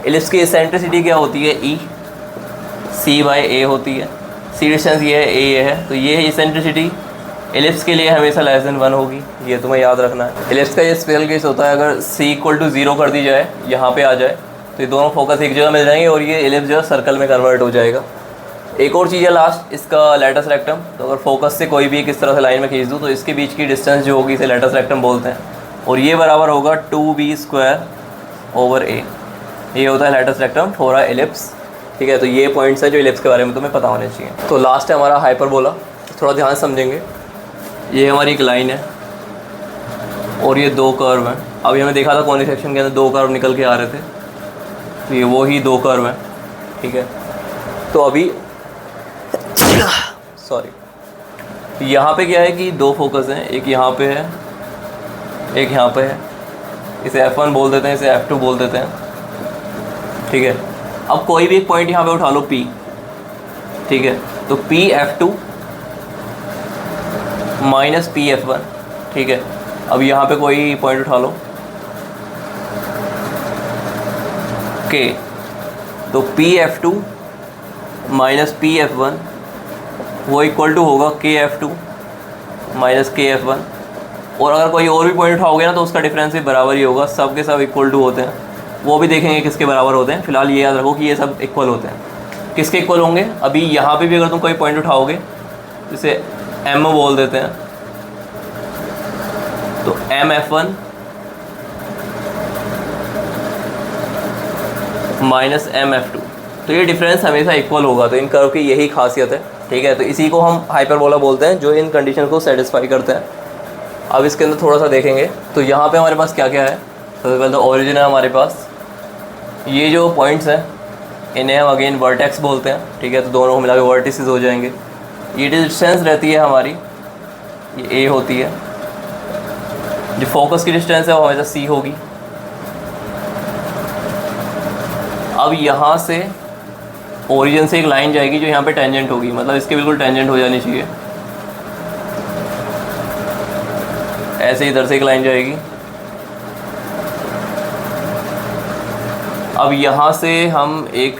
एलिप्स की एसेंट्रिसिटी क्या होती है, E, C/a होती है, C डिस्टेंस ये है, a ये है, तो ये एसेंट्रिसिटी एलिप्स के लिए हमेशा लेस देन 1 होगी, ये तुम्हें याद रखना है। एलिप्स का ये स्पेशल केस होता है, अगर C इक्वल टू 0 कर दी जाए, यहाँ पे आ जाए, तो ये दोनों फोकस एक जगह मिल जाएंगे और ये एलिप्स जो है सर्कल में कन्वर्ट हो जाएगा। एक और चीज़ है लास्ट, इसका लेटस रेक्टम। तो अगर फोकस से कोई भी एक इस तरह से लाइन में खींच दूँ तो इसके बीच की डिस्टेंस जो होगी इसे लेटस रेक्टम बोलते हैं, और ये बराबर होगा 2b² / a। ये होता है latus rectum for a ellipse, ठीक है। तो ये पॉइंट्स है जो एलिप्स के बारे में तुम्हें पता होने चाहिए। तो लास्ट है हमारा हाइपरबोला, थोड़ा ध्यान से समझेंगे। ये हमारी एक लाइन है और ये 2 कर्व हैं। अभी हमें देखा था कॉनिक सेक्शन के अंदर 2 कर्व निकल के आ रहे थे, तो ये वो ही 2 कर्व हैं, ठीक है। तो अभी सॉरी, यहाँ पे क्या है कि 2 फोकस हैं, एक यहाँ पे है, एक यहाँ पे है। इसे F1 बोल देते हैं, इसे F2 बोल देते हैं, ठीक है। अब कोई भी एक पॉइंट यहाँ पे उठा लो P, ठीक है। तो P/F2 माइनस P/F1, ठीक है। अब यहाँ पे कोई पॉइंट उठा लो K, तो P/F2 माइनस P/F1 वो इक्वल टू होगा KF2 माइनस KF1। और अगर कोई और भी पॉइंट उठाओगे ना तो उसका डिफरेंस भी बराबर ही होगा, सब के सब इक्वल टू होते हैं। वो भी देखेंगे किसके बराबर होते हैं। फिलहाल ये याद रखो कि ये सब इक्वल होते हैं। किसके इक्वल होंगे, अभी यहाँ पे भी अगर तुम कोई पॉइंट उठाओगे, इसे M बोल देते हैं, तो MF1 माइनस MF2, तो ये डिफरेंस हमेशा इक्वल होगा। तो इन कर्व की यही खासियत है, ठीक है। तो इसी को हम हाइपरबोला बोलते हैं जो इन कंडीशन को सेटिस्फाई करते हैं। अब इसके अंदर थोड़ा सा देखेंगे तो यहाँ पे हमारे पास क्या क्या है। सबसे पहले तो ओरिजिन है हमारे पास, ये जो पॉइंट्स हैं इन्हें हम अगेन वर्टेक्स बोलते हैं, ठीक है। तो दोनों को मिला के वर्टिसेस हो जाएंगे। ये डिस्टेंस रहती है हमारी, ये A होती है। जो फोकस की डिस्टेंस है वो हमेशा C होगी। अब यहाँ से ओरिजिन से एक लाइन जाएगी जो यहाँ पे टेंजेंट होगी, मतलब इसके बिल्कुल टेंजेंट हो जानी चाहिए। ऐसे इधर से एक लाइन जाएगी। अब यहाँ से हम एक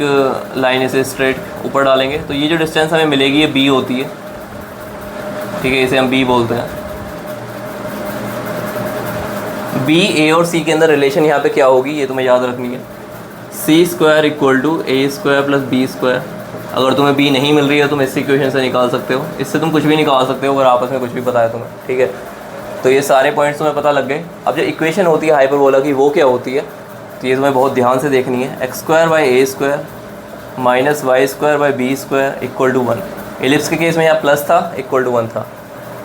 लाइन ऐसे स्ट्रेट ऊपर डालेंगे, तो ये जो डिस्टेंस हमें मिलेगी ये B होती है, ठीक है, इसे हम बी बोलते हैं। बी, ए और सी के अंदर रिलेशन यहाँ पे क्या होगी ये तुम्हें याद रखनी है। C square equal to a square plus b square. अगर तुम्हें बी नहीं मिल रही है तुम इस इक्वेशन से निकाल सकते हो, इससे तुम कुछ भी निकाल सकते हो अगर आपस में कुछ भी पता है तुम्हें, ठीक है। तो ये सारे पॉइंट्स तुम्हें पता लग गए। अब जो इक्वेशन होती है हाइपरबोला की वो क्या होती है, तो ये तुम्हें बहुत ध्यान से देखनी है। X square by a square minus y square by b square equal to 1। Ellipse के केस में यहाँ प्लस था, इक्वल टू 1 था।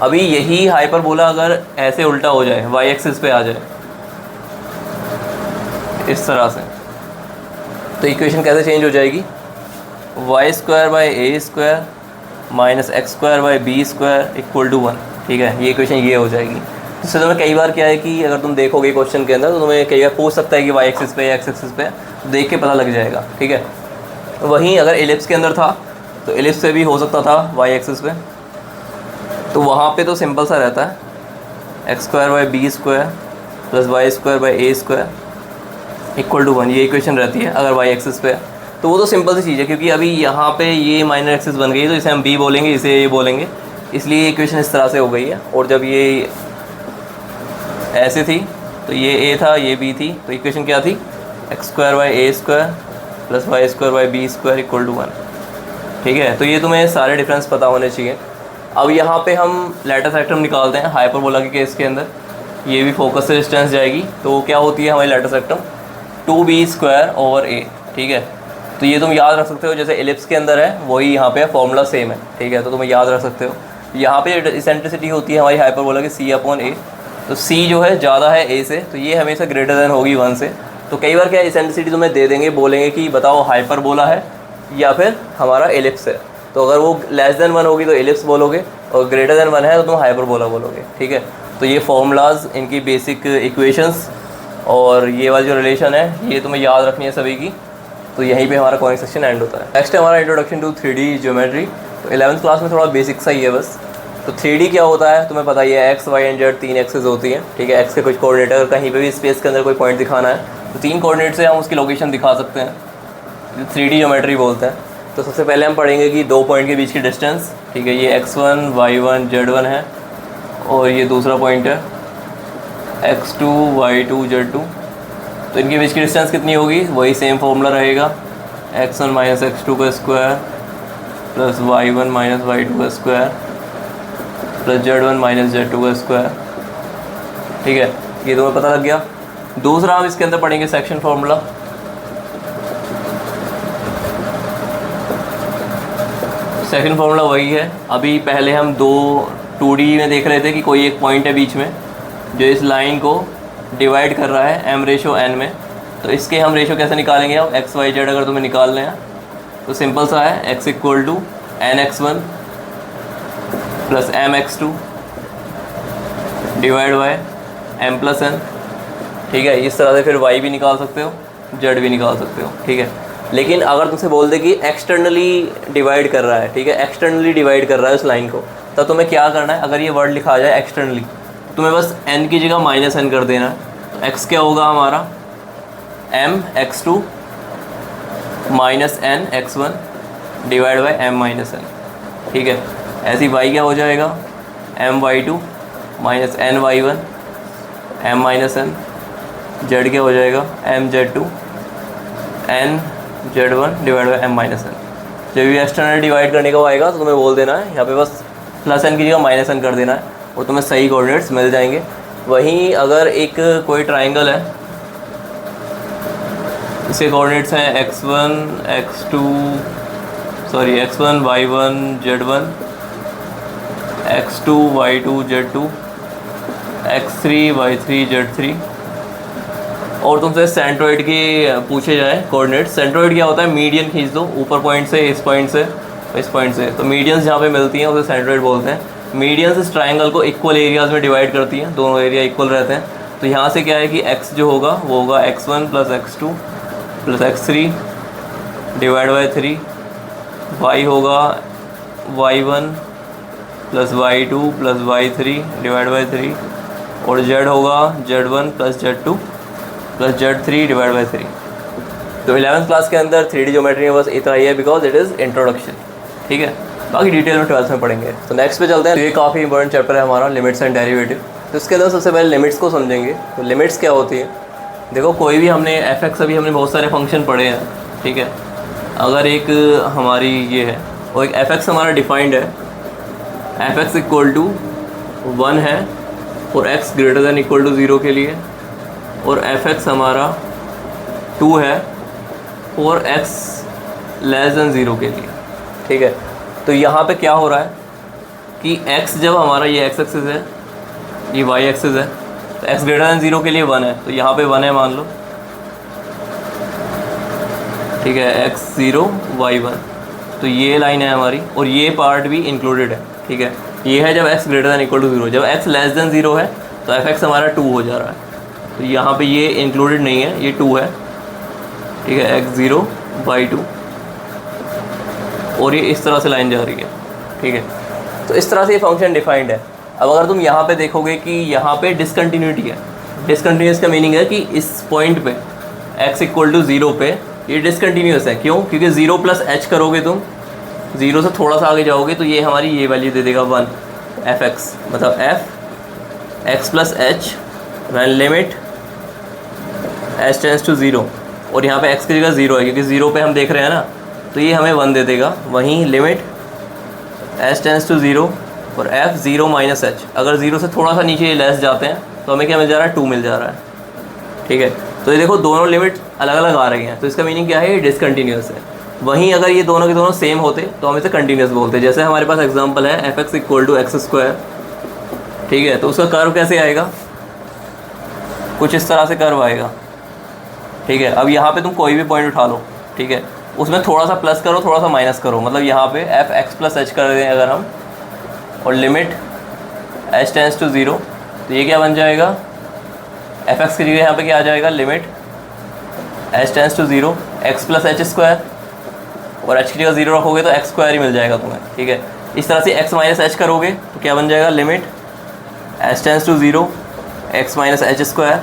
अभी यही हाइपरबोला अगर ऐसे उल्टा हो जाए, वाई एक्सिस पे आ जाए इस तरह से, तो इक्वेशन कैसे चेंज हो जाएगी, y square by a square minus x square by b square equal to 1। ठीक है, ये इक्वेशन ये हो जाएगी। इससे तुम्हें कई बार क्या है कि अगर तुम देखोगे क्वेश्चन के अंदर तो तुम्हें कई बार पूछ सकता है कि वाई एक्सिस पे या एक्स एक्सिस पे, तो देख के पता लग जाएगा, ठीक है। वहीं अगर एलिप्स के अंदर था तो एलिप्स पे भी हो सकता था वाई एक्सिस पे, तो वहाँ पे तो सिंपल सा रहता है, x square by b square plus y square by a square equal to 1, ये इक्वेशन रहती है अगर वाई एक्सिस पे है। तो वो तो सिंपल सी चीज़ है, क्योंकि अभी यहाँ पे ये माइनर एक्सिस बन गई है तो इसे हम बी बोलेंगे, इसे ए बोलेंगे, इसलिए ये इक्वेशन इस तरह से हो गई है। और जब ये ऐसे थी तो ये ए था, ये बी थी, तो इक्वेशन क्या थी, x square by a square plus y square by b square equal to 1। ठीक है, तो ये तुम्हें सारे डिफरेंस पता होने चाहिए। अब यहाँ पे हम लेटर सेक्टम निकालते हैं हाइपरबोला के केस के अंदर, ये भी फोकस से डिस्टेंस जाएगी, तो क्या होती है हमारी latus rectum 2b square over a. ठीक है, तो ये तुम याद रख सकते हो, जैसे एलिप्स के अंदर है वही यहाँ पे फॉर्मूला सेम है, ठीक है, तो तुम याद रख सकते हो। यहाँ पे इसेंट्रिसिटी होती है हमारी हाइपरबोला की c अपॉन ए, तो c जो है ज़्यादा है a से, तो ये हमेशा ग्रेटर देन होगी 1 से। तो कई बार क्या इसेंट्रिसिटी तुम्हें दे देंगे, बोलेंगे कि बताओ हाइपरबोला है या फिर हमारा एलिप्स है, तो अगर वो लेस देन 1 होगी तो एलिप्स बोलोगे और ग्रेटर देन 1 है तो तुम हाइपरबोला बोलोगे, ठीक है। तो ये फॉर्मूलाज, इनकी बेसिक इक्वेशंस और ये वाली जो रिलेशन है ये तुम्हें याद रखनी है सभी की। तो यहीं पे हमारा कॉर्निंग सेक्शन एंड होता है। नेक्स्ट है हमारा इंट्रोडक्शन टू 3D ज्योमेट्री। तो 11th क्लास में थोड़ा बेसिक सा ही है बस। तो 3D क्या होता है तुम्हें पता ही है, x y and z 3 axes होती हैं, ठीक है। एक्स के कुछ कोऑर्डिनेट, अगर कहीं पे भी स्पेस के अंदर कोई पॉइंट दिखाना है तो 3 कोऑर्डिनेट से हम उसकी लोकेशन दिखा सकते हैं, 3D ज्योमेट्री बोलते हैं। तो सबसे पहले हम पढ़ेंगे कि 2 पॉइंट के बीच की डिस्टेंस, ठीक है, ये x1 y1 z1 है और ये दूसरा पॉइंट है x2 y2 z2। तो इनके बीच की डिस्टेंस कितनी होगी, वही सेम फॉर्मूला रहेगा, x1 माइनस x2 का square plus y1 minus y2 का square plus z1 minus z2 का स्क्वायर। ठीक है, ये तुम्हें पता लग गया। दूसरा हम इसके अंदर पढ़ेंगे सेक्शन फार्मूला। सेकंड फार्मूला वही है, अभी पहले हम 2D में देख रहे थे कि कोई एक पॉइंट है बीच में जो इस लाइन को डिवाइड कर रहा है m/n में। तो इसके हम रेशो कैसे निकालेंगे, अब x y z अगर तुम्हें निकालने हैं तो सिंपल सा है, x इक्वल टू nx1 प्लस mx2 divide by m plus n। ठीक है, इस तरह से फिर y भी निकाल सकते हो, z भी निकाल सकते हो, ठीक है। लेकिन अगर तुमसे बोल दे कि एक्सटर्नली डिवाइड कर रहा है, ठीक है, एक्सटर्नली डिवाइड कर रहा है उस लाइन को, तब तुम्हें क्या करना है, अगर ये वर्ड लिखा जाए एक्सटर्नली, तुम्हें बस n की जगह माइनस n कर देना है। x क्या होगा हमारा m x2 minus n x1 divide by m minus n। ठीक है, ऐसी y क्या हो जाएगा m y2 minus n y1 m minus n। z क्या हो जाएगा m z2 n z1 divide by m minus n। जब ये एक्सटर्नल डिवाइड करने का आएगा तो तुम्हें बोल देना है यहाँ पे बस प्लस n की जगह माइनस n कर देना है और तुम्हें सही कोऑर्डिनेट्स मिल जाएंगे। वहीं अगर एक कोई ट्राइंगल है, इसके कोऑर्डिनेट्स हैं x1 y1 z1 x2 y2 z2 x3 y3 z3, और तुमसे सेंट्रोइड के पूछे जाए कोऑर्डिनेट। सेंट्रोइड क्या होता है, मीडियन खींच दो ऊपर पॉइंट से, इस पॉइंट से, इस पॉइंट से, तो मीडियंस जहाँ पे मिलती हैं उसे सेंट्रोइड बोलते हैं। मीडियंस इस ट्रायंगल को इक्वल एरियाज़ में डिवाइड करती हैं, दोनों एरिया इक्वल रहते हैं। तो यहाँ से क्या है कि x जो होगा वो होगा x1 plus x2 plus x3 divide by 3, y होगा y1 plus y2 plus y3 divide by 3, और z होगा z1 plus z2 plus z3 divide by 3। तो 11th क्लास के अंदर 3D ज्योमेट्री में बस इतना ही है, बिकॉज इट इज़ इंट्रोडक्शन। ठीक है, बाकी डिटेल में 12th में पढ़ेंगे। तो नेक्स्ट पे चलते हैं। ये काफ़ी इंपॉर्टेंट चैप्टर है हमारा, लिमिट्स एंड डेरिवेटिव। तो इसके अंदर सबसे पहले लिमिट्स को समझेंगे। तो लिमिट्स क्या होती है? देखो, कोई भी हमने f(x), अभी हमने बहुत सारे फंक्शन पढ़े हैं, ठीक है। अगर एक हमारी ये है और एक f(x) हमारा डिफाइंड है, f(x) = 1 है और x > 0 के लिए, और f(x) हमारा 2 है और x < 0 के लिए, ठीक है। तो यहाँ पे क्या हो रहा है कि x जब हमारा ये x एक्सिस है, ये y एक्सिस है, तो x > 0 के लिए 1 है, तो यहाँ पे 1 है मान लो, ठीक है, x0 y1। तो ये लाइन है हमारी और ये पार्ट भी इंक्लूडेड है, ठीक है। ये है जब x > 0। जब x < 0 है तो f(x) हमारा 2 हो जा रहा है, तो यहाँ पे ये इंक्लूडेड नहीं है, ये 2 है, ठीक है, x0 y2, और ये इस तरह से लाइन जा रही है, ठीक है। तो इस तरह से ये फंक्शन डिफाइंड है। अब अगर तुम यहाँ पे देखोगे कि यहाँ पे डिसकंटिन्यूटी है, डिसकंटिन्यूस का मीनिंग है कि इस पॉइंट पे x = 0 पे ये डिसकंटिन्यूस है। क्यों? क्योंकि 0 + h करोगे तुम, 0 से थोड़ा सा आगे जाओगे तो ये हमारी ये वैल्यू दे देगा 1, f(x), मतलब f(x + h) van limit h → 0, और यहाँ पे x की जगह 0 है क्योंकि 0 पे हम देख रहे हैं ना, तो ये हमें 1 दे देगा। वहीं लिमिट h → 0 और f0 - h, अगर 0 से थोड़ा सा नीचे लेस जाते हैं तो हमें क्या मिल जा रहा है? 2 मिल जा रहा है, ठीक है। तो ये देखो दोनों लिमिट अलग अलग आ रही हैं, तो इसका मीनिंग क्या है? ये डिसकंटिन्यूस है। वहीं अगर ये दोनों के दोनों सेम होते तो हम इसे कंटिन्यूस बोलते। जैसे हमारे पास एग्जांपल है f(x) = x², ठीक है। तो उसका कर्व कैसे आएगा? कुछ इस तरह से कर्व आएगा, ठीक है। अब यहाँ पे तुम कोई भी पॉइंट उठा लो, ठीक है, उसमें थोड़ा सा प्लस करो, थोड़ा सा माइनस करो, मतलब यहाँ पे f(x + h) कर दें अगर हम, और लिमिट h → 0, तो ये क्या बन जाएगा? f(x) की जगह यहाँ पे क्या आ जाएगा? लिमिट h → 0 x + h², और h की जगह 0 रखोगे तो x² ही मिल जाएगा तुम्हें, ठीक है। इस तरह से x - h करोगे तो क्या बन जाएगा? लिमिट h → 0 x - h²,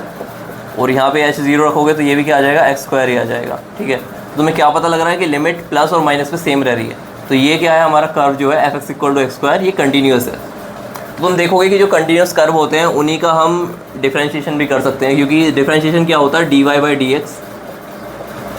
और यहाँ पे h 0 रखोगे तो ये भी क्या आ जाएगा? x² ही आ जाएगा, ठीक है। तो तुम्हें क्या पता लग रहा है कि लिमिट प्लस और माइनस पे सेम रह रही है। तो ये क्या है? हमारा कर्व जो है f(x = x², ये कंटिन्यूस है। तो तुम देखोगे कि जो कंटिन्यूस कर्व होते हैं उन्हीं का हम डिफरेंशिएशन भी कर सकते हैं, क्योंकि डिफरेंशिएशन क्या होता है? dy/dx,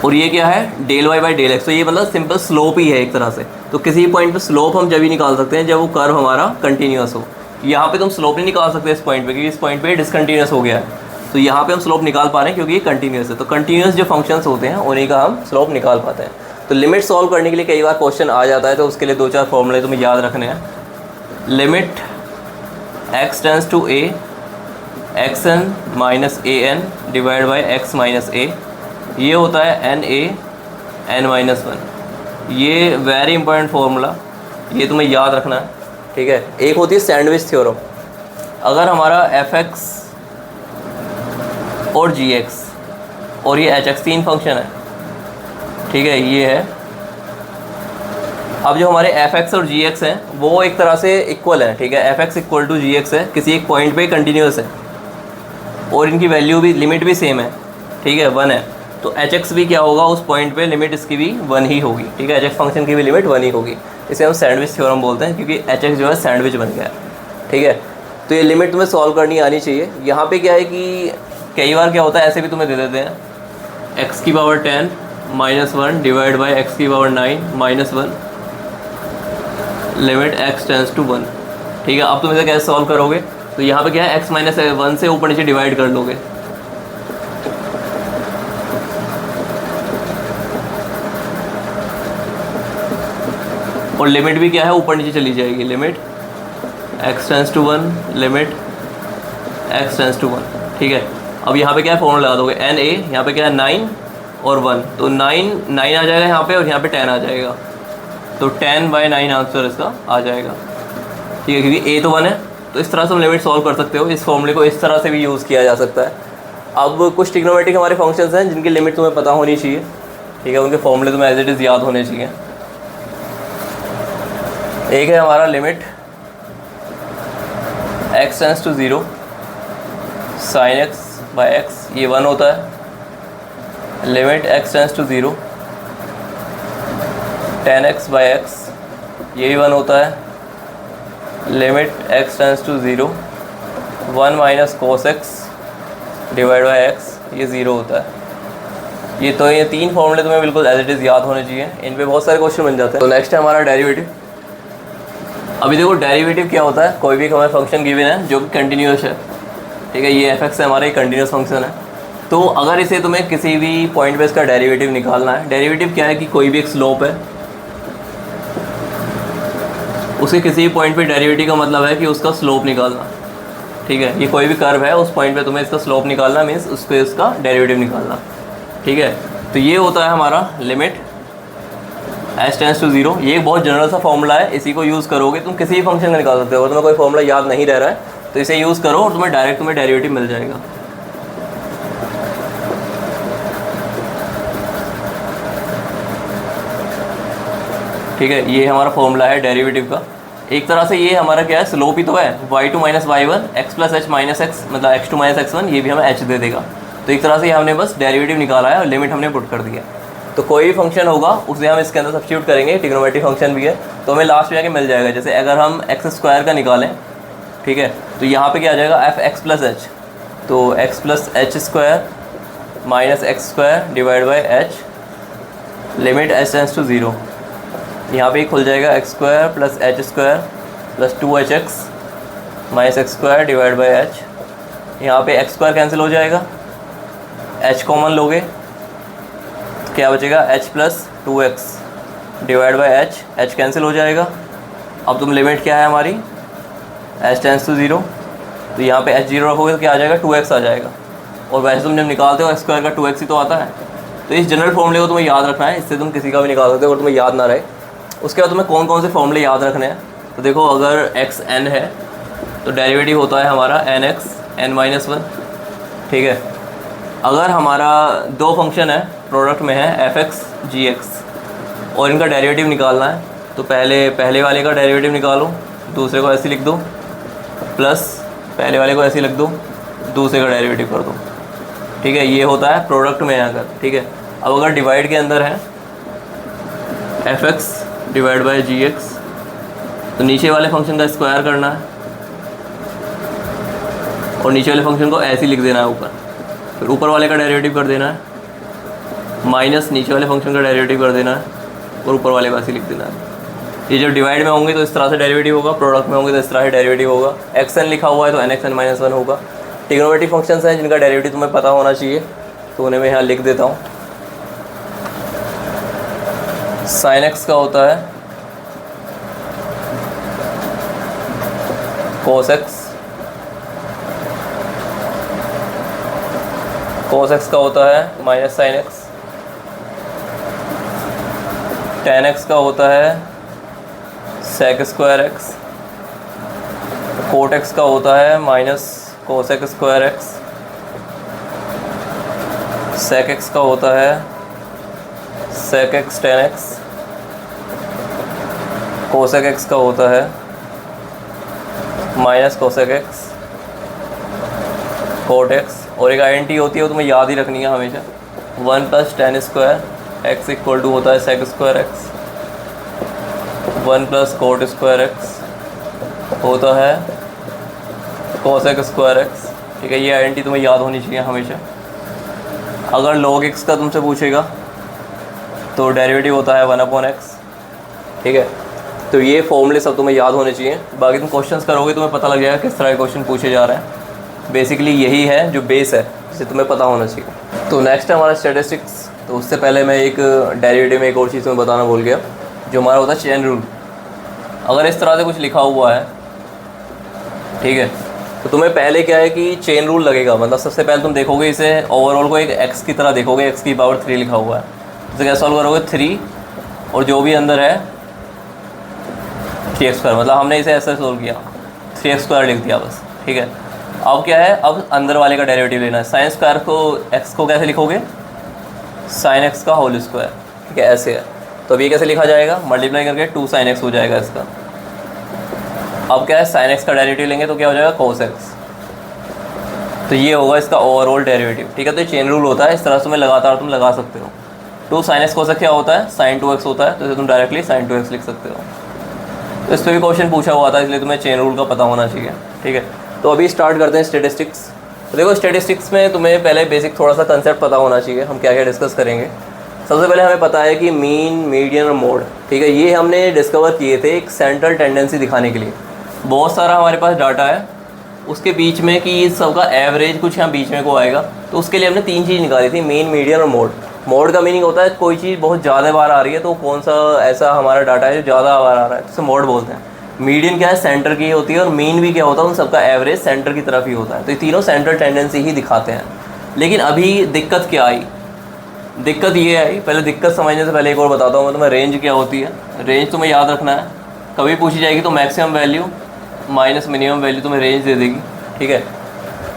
और ये क्या है? ∂y/∂x। तो ये मतलब सिंपल स्लोप ही है एक तरह से। तो किसी पॉइंट पे स्लोप हम जब ही निकाल सकते हैं जब वो कर्व हमारा कंटिन्यूस हो। यहाँ पे तुम स्लोप नहीं निकाल सकते इस पॉइंट पे, क्योंकि इस पॉइंट पे डिसकंटिन्यूस हो गया है। तो यहाँ पे हम स्लोप निकाल पा रहे हैं क्योंकि ये कंटिन्यूस है। तो कंटिन्यूस जो फंक्शंस होते हैं उन्हीं का हम स्लोप निकाल पाते हैं। तो लिमिट सॉल्व करने के लिए कई बार क्वेश्चन आ जाता है, तो उसके लिए 2-4 फॉर्मूले तुम्हें याद रखने हैं। Limit x → a xn - an / x - a, ये होता है na(n-1). ये वेरी इंपॉर्टेंट फार्मूला, ये तुम्हें याद रखना है, ठीक है। एक होती है सैंडविच थ्योरम। अगर हमारा f(x) और g(x) और ये h(x) 3 फंक्शन है, ठीक है, ये है। अब जो हमारे f(x) और g(x) हैं वो एक तरह से इक्वल है, ठीक है। f(x) = g(x) है, किसी एक पॉइंट पे कंटिन्यूस है और इनकी वैल्यू भी, लिमिट भी सेम है, ठीक है, 1 है। तो h(x) भी क्या होगा? उस पॉइंट पे लिमिट इसकी भी 1 ही होगी, ठीक है। h(x) फंक्शन की भी लिमिट 1 ही होगी। इसे हम सैंडविच थ्योरम बोलते हैं, क्योंकि h(x) जो है सैंडविच बन गया, ठीक है। तो ये लिमिट तुम्हें सॉल्व करनी आनी चाहिए। यहाँ पे क्या है कि कई बार क्या होता है, ऐसे भी तुम्हें दे देते हैं x⁻10 - 1 / x⁻9 - 1 लिमिट x → 1, ठीक है। अब तुम इसे कैसे सॉल्व करोगे? तो यहाँ पे क्या है? x - 1 से ऊपर नीचे डिवाइड कर लोगे, और लिमिट भी क्या है? ऊपर नीचे चली जाएगी। लिमिट x → 1 लिमिट x → 1, ठीक है। अब यहाँ पे क्या है? फॉर्मूला लगा दोगे na, यहाँ पे क्या है? 9 और 1, तो 9 आ जाएगा यहाँ पे, और यहाँ पे 10 आ जाएगा, तो 10/9 आंसर इसका आ जाएगा, ठीक है, क्योंकि a तो 1 है। तो इस तरह से हम लिमिट सॉल्व कर सकते हो। इस फॉर्मूले को इस तरह से भी यूज़ किया जा सकता है। अब कुछ ट्रिग्नोमेट्रिक हमारे फंक्शंस हैं जिनकी लिमिट तुम्हें पता होनी चाहिए, ठीक है, उनके फॉर्मूले तुम्हें एज इट इज़ याद होने चाहिए। एक है हमारा लिमिट x → 0 sin x/x, ये 1 होता है। लिमिट x → 0 tan x/x ये भी 1 होता है। Limit x tends to 0 1 minus cos x divide by x, ये 0 होता है। ये 3 फॉर्मूले तुम्हें बिल्कुल एज इट इज़ याद होने चाहिए, इन पे बहुत सारे क्वेश्चन बन जाते हैं। तो नेक्स्ट है हमारा डेरिवेटिव। अभी देखो डेरिवेटिव क्या होता है, कोई भी हमारा फंक्शन गिवन है जो कि कंटिन्यूस है, ठीक है, ये एफ है हमारा, एक कंटिन्यूस फंक्शन है। तो अगर इसे तुम्हें किसी भी पॉइंट पे इसका डेरिवेटिव निकालना है, डेरिवेटिव क्या है कि कोई भी एक स्लोप है, उसके किसी भी पॉइंट पे डेरिवेटिव का मतलब है कि उसका स्लोप निकालना, ठीक है। ये कोई भी कर्व है, उस पॉइंट पे तुम्हें इसका स्लोप निकालना मीन्स उस पर इसका डेरिवेटिव निकालना, ठीक है। तो ये होता है हमारा लिमिट एच टेंस टू 0। ये एक बहुत जनरल सा फॉर्मूला है, इसी को यूज़ करोगे तुम किसी भी फंक्शन का निकाल सकते हो। अगर तुम्हें कोई फॉर्मूला याद नहीं रह रहा है तो इसे यूज़ करो और तुम्हें डायरेक्ट डेरिवेटिव मिल जाएगा। ठीक है, ये हमारा फॉर्मूला है डेरिवेटिव का। एक तरह से ये हमारा क्या है, स्लोप ही तो है, y2 minus y1 x plus H minus x, मतलब x2 माइनस x1, ये भी हमें h दे देगा। तो एक तरह से हमने बस डेरिवेटिव निकाला है और लिमिट हमने पुट कर दिया। तो कोई भी फंक्शन होगा उसे हम इसके अंदर सब्स्टिट्यूट करेंगे, ट्रिग्नोमेट्रिक फंक्शन भी है, तो हमें लास्ट में आके मिल जाएगा। जैसे अगर हम एक्स स्क्वायर का निकालें, ठीक है, तो यहाँ पे क्या आ जाएगा एफ एक्स प्लस एच, तो x plus h square minus x square divide by h, limit h tends to 0। यहाँ पे खुल जाएगा x square plus h square plus 2hx minus x square divide by h. यहाँ पे एक्स स्क्वायर कैंसिल हो जाएगा, एच कॉमन लोगे तो क्या बचेगा, H plus 2x divide by H, H cancel हो जाएगा। अब तुम लिमिट क्या है हमारी, एच टेंस टू 0, तो यहाँ पे एच 0 रखोगे तो क्या आ जाएगा, 2x आ जाएगा। और वैसे तुम जब निकालते हो एक्स स्क्वायर का 2x ही तो आता है। तो इस जनरल फॉर्मूले को तुम्हें याद रखना है, इससे तुम किसी का भी निकाल सकते हो अगर तुम्हें याद ना रहे। उसके बाद तुम्हें कौन कौन से फॉर्मूले याद रखने हैं, तो देखो अगर x n है तो डेरिवेटिव होता है हमारा nx n-1, ठीक है। अगर हमारा दो फंक्शन है, प्रोडक्ट में है fx gx और इनका डेरिवेटिव निकालना है, तो पहले वाले का डेरिवेटिव निकालो, दूसरे को ऐसे लिख दो, प्लस पहले वाले को ऐसे लिख दो, दूसरे का डेरिवेटिव कर दो, ठीक है। ये होता है प्रोडक्ट में अगर, ठीक है। अब अगर डिवाइड के अंदर है fx डिवाइड बाई gx, तो नीचे वाले फंक्शन का स्क्वायर करना है और नीचे वाले फंक्शन को ऐसे ही लिख देना है ऊपर, फिर ऊपर वाले का डेरिवेटिव कर देना है, माइनस नीचे वाले फंक्शन का डेरिवेटिव कर देना है और ऊपर वाले का ऐसे लिख देना है। ये जब डिवाइड में होंगे तो इस तरह से डेरिवेटिव होगा, प्रोडक्ट में होंगे तो इस तरह से डेरिवेटिव होगा। xn लिखा हुआ है तो nxn-1 होगा। ट्रिग्नोमेट्रिक फंक्शंस हैं जिनका डेरिवेटिव तुम्हें पता होना चाहिए, तो उन्हें मैं यहाँ लिख देता हूँ। sin x का होता है cos x, cos x का होता है minus sin x, tan x का होता है sec square x, cot x का होता है minus cosec square x, sec x का होता है sec x tan x, cosec x का होता है minus cosec x cot x। और एक आइडेंटिटी होती है वो तुम्हें याद ही रखनी है हमेशा, 1 plus tan square x equal to होता है sec square x, 1 plus cot square x होता है cosec स्क्वायर x, ठीक है। ये आइडेंटिटी तुम्हें याद होनी चाहिए हमेशा। अगर log x का तुमसे पूछेगा तो डेरिवेटिव होता है 1/x, ठीक है। तो ये फॉर्मूले सब तुम्हें याद होने चाहिए, बाकी तुम क्वेश्चंस करोगे तुम्हें पता लग जाएगा किस तरह के क्वेश्चन पूछे जा रहे हैं। बेसिकली यही है जो बेस है जिसे तुम्हें पता होना चाहिए। तो नेक्स्ट है हमारा स्टैटिस्टिक्स। तो उससे पहले मैं एक डेरिवेटिव में एक और चीज़ तुम्हें बताना भूल गया, जो हमारा होता है चेन रूल। अगर इस तरह से कुछ लिखा हुआ है, ठीक है, तो तुम्हें पहले क्या है कि चेन रूल लगेगा। मतलब सबसे पहले तुम देखोगे इसे ओवरऑल को एक एक्स की तरह देखोगे, एक्स की पावर 3 लिखा हुआ है, तो क्या सॉल्व करोगे 3 और जो भी अंदर है 3x स्क्वायर, मतलब हमने इसे ऐसे सोल्व किया 3x स्क्वायर लिख दिया बस, ठीक है। अब क्या है, अब अंदर वाले का डेरिवेटिव लेना है। साइन स्क्वायर को x को कैसे लिखोगे, साइन x का होल स्क्वायर, ठीक है, ऐसे है। तो अब ये कैसे लिखा जाएगा, मल्टीप्लाई करके 2 sin x हो जाएगा इसका। अब क्या है, sin x का डेरिवेटिव लेंगे तो क्या हो जाएगा cos x, तो ये होगा इसका ओवरऑल डेरिवेटिव, ठीक है। तो ये चेन रूल होता है, इस तरह से तुम्हें लगातार तुम लगा सकते हो। 2 sin x cos x क्या होता है, sin 2x होता है, तो इसे तुम डायरेक्टली sin 2x लिख सकते हो। तो इस पर भी क्वेश्चन पूछा हुआ था, इसलिए तुम्हें चेन रूल का पता होना चाहिए। ठीक है, तो अभी स्टार्ट करते हैं स्टेटिस्टिक्स। तो देखो स्टेटिस्टिक्स में तुम्हें पहले बेसिक थोड़ा सा कंसेप्ट पता होना चाहिए, हम क्या क्या डिस्कस करेंगे। सबसे पहले हमें पता है कि मीन, मीडियन और मोड, ठीक है, ये हमने डिस्कवर किए थे एक सेंट्रल टेंडेंसी दिखाने के लिए। बहुत सारा हमारे पास डाटा है, उसके बीच में कि इस सब का एवरेज कुछ यहाँ बीच में को आएगा, तो उसके लिए हमने 3 चीज़ निकाली थी, मीन, मीडियन और मोड। मोड का मीनिंग होता है कोई चीज़ बहुत ज़्यादा बार आ रही है, तो कौन सा ऐसा हमारा डाटा है जो ज़्यादा बार आ रहा है, तो उसे मोड बोलते हैं। मीडियन क्या है, सेंटर की होती है, और मीन भी क्या होता है, उन सबका एवरेज सेंटर की तरफ ही होता है। तो ये तीनों सेंट्रल टेंडेंसी ही दिखाते हैं। लेकिन अभी दिक्कत क्या आई, दिक्कत ये आई, पहले दिक्कत समझने से पहले एक और बताता हूँ मैं तुम्हें। रेंज क्या होती है, रेंज तुम्हें याद रखना है, कभी पूछी जाएगी तो maximum value minus minimum value तुम्हें रेंज दे देगी। ठीक है,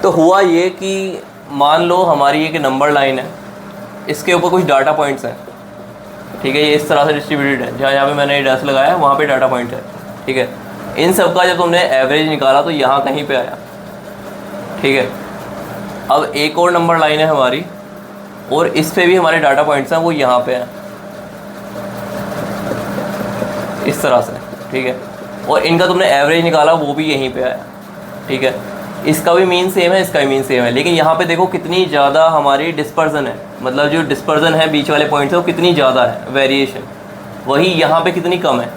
तो हुआ ये कि मान लो हमारी एक नंबर लाइन है, इसके ऊपर कुछ डाटा पॉइंट्स हैं। ठीक है, ये इस तरह से डिस्ट्रीब्यूटेड है, जहाँ पे मैंने डैश लगाया है वहाँ पे डाटा पॉइंट है। ठीक है, इन सब का जब तुमने एवरेज निकाला तो यहाँ कहीं पे आया। ठीक है, अब एक और नंबर लाइन है हमारी, और इस पे भी हमारे डाटा पॉइंट्स हैं, वो यहाँ पे हैं इस तरह से। ठीक है, और इनका तुमने एवरेज निकाला, वो भी यहीं पे आया। ठीक है, इसका भी मीन सेम है, इसका भी मीन सेम है, लेकिन यहाँ पे देखो कितनी ज़्यादा हमारी डिस्पर्जन है, मतलब जो डिस्पर्जन है बीच वाले पॉइंट्स है वो कितनी ज़्यादा है वेरिएशन, वही यहाँ पे कितनी कम है।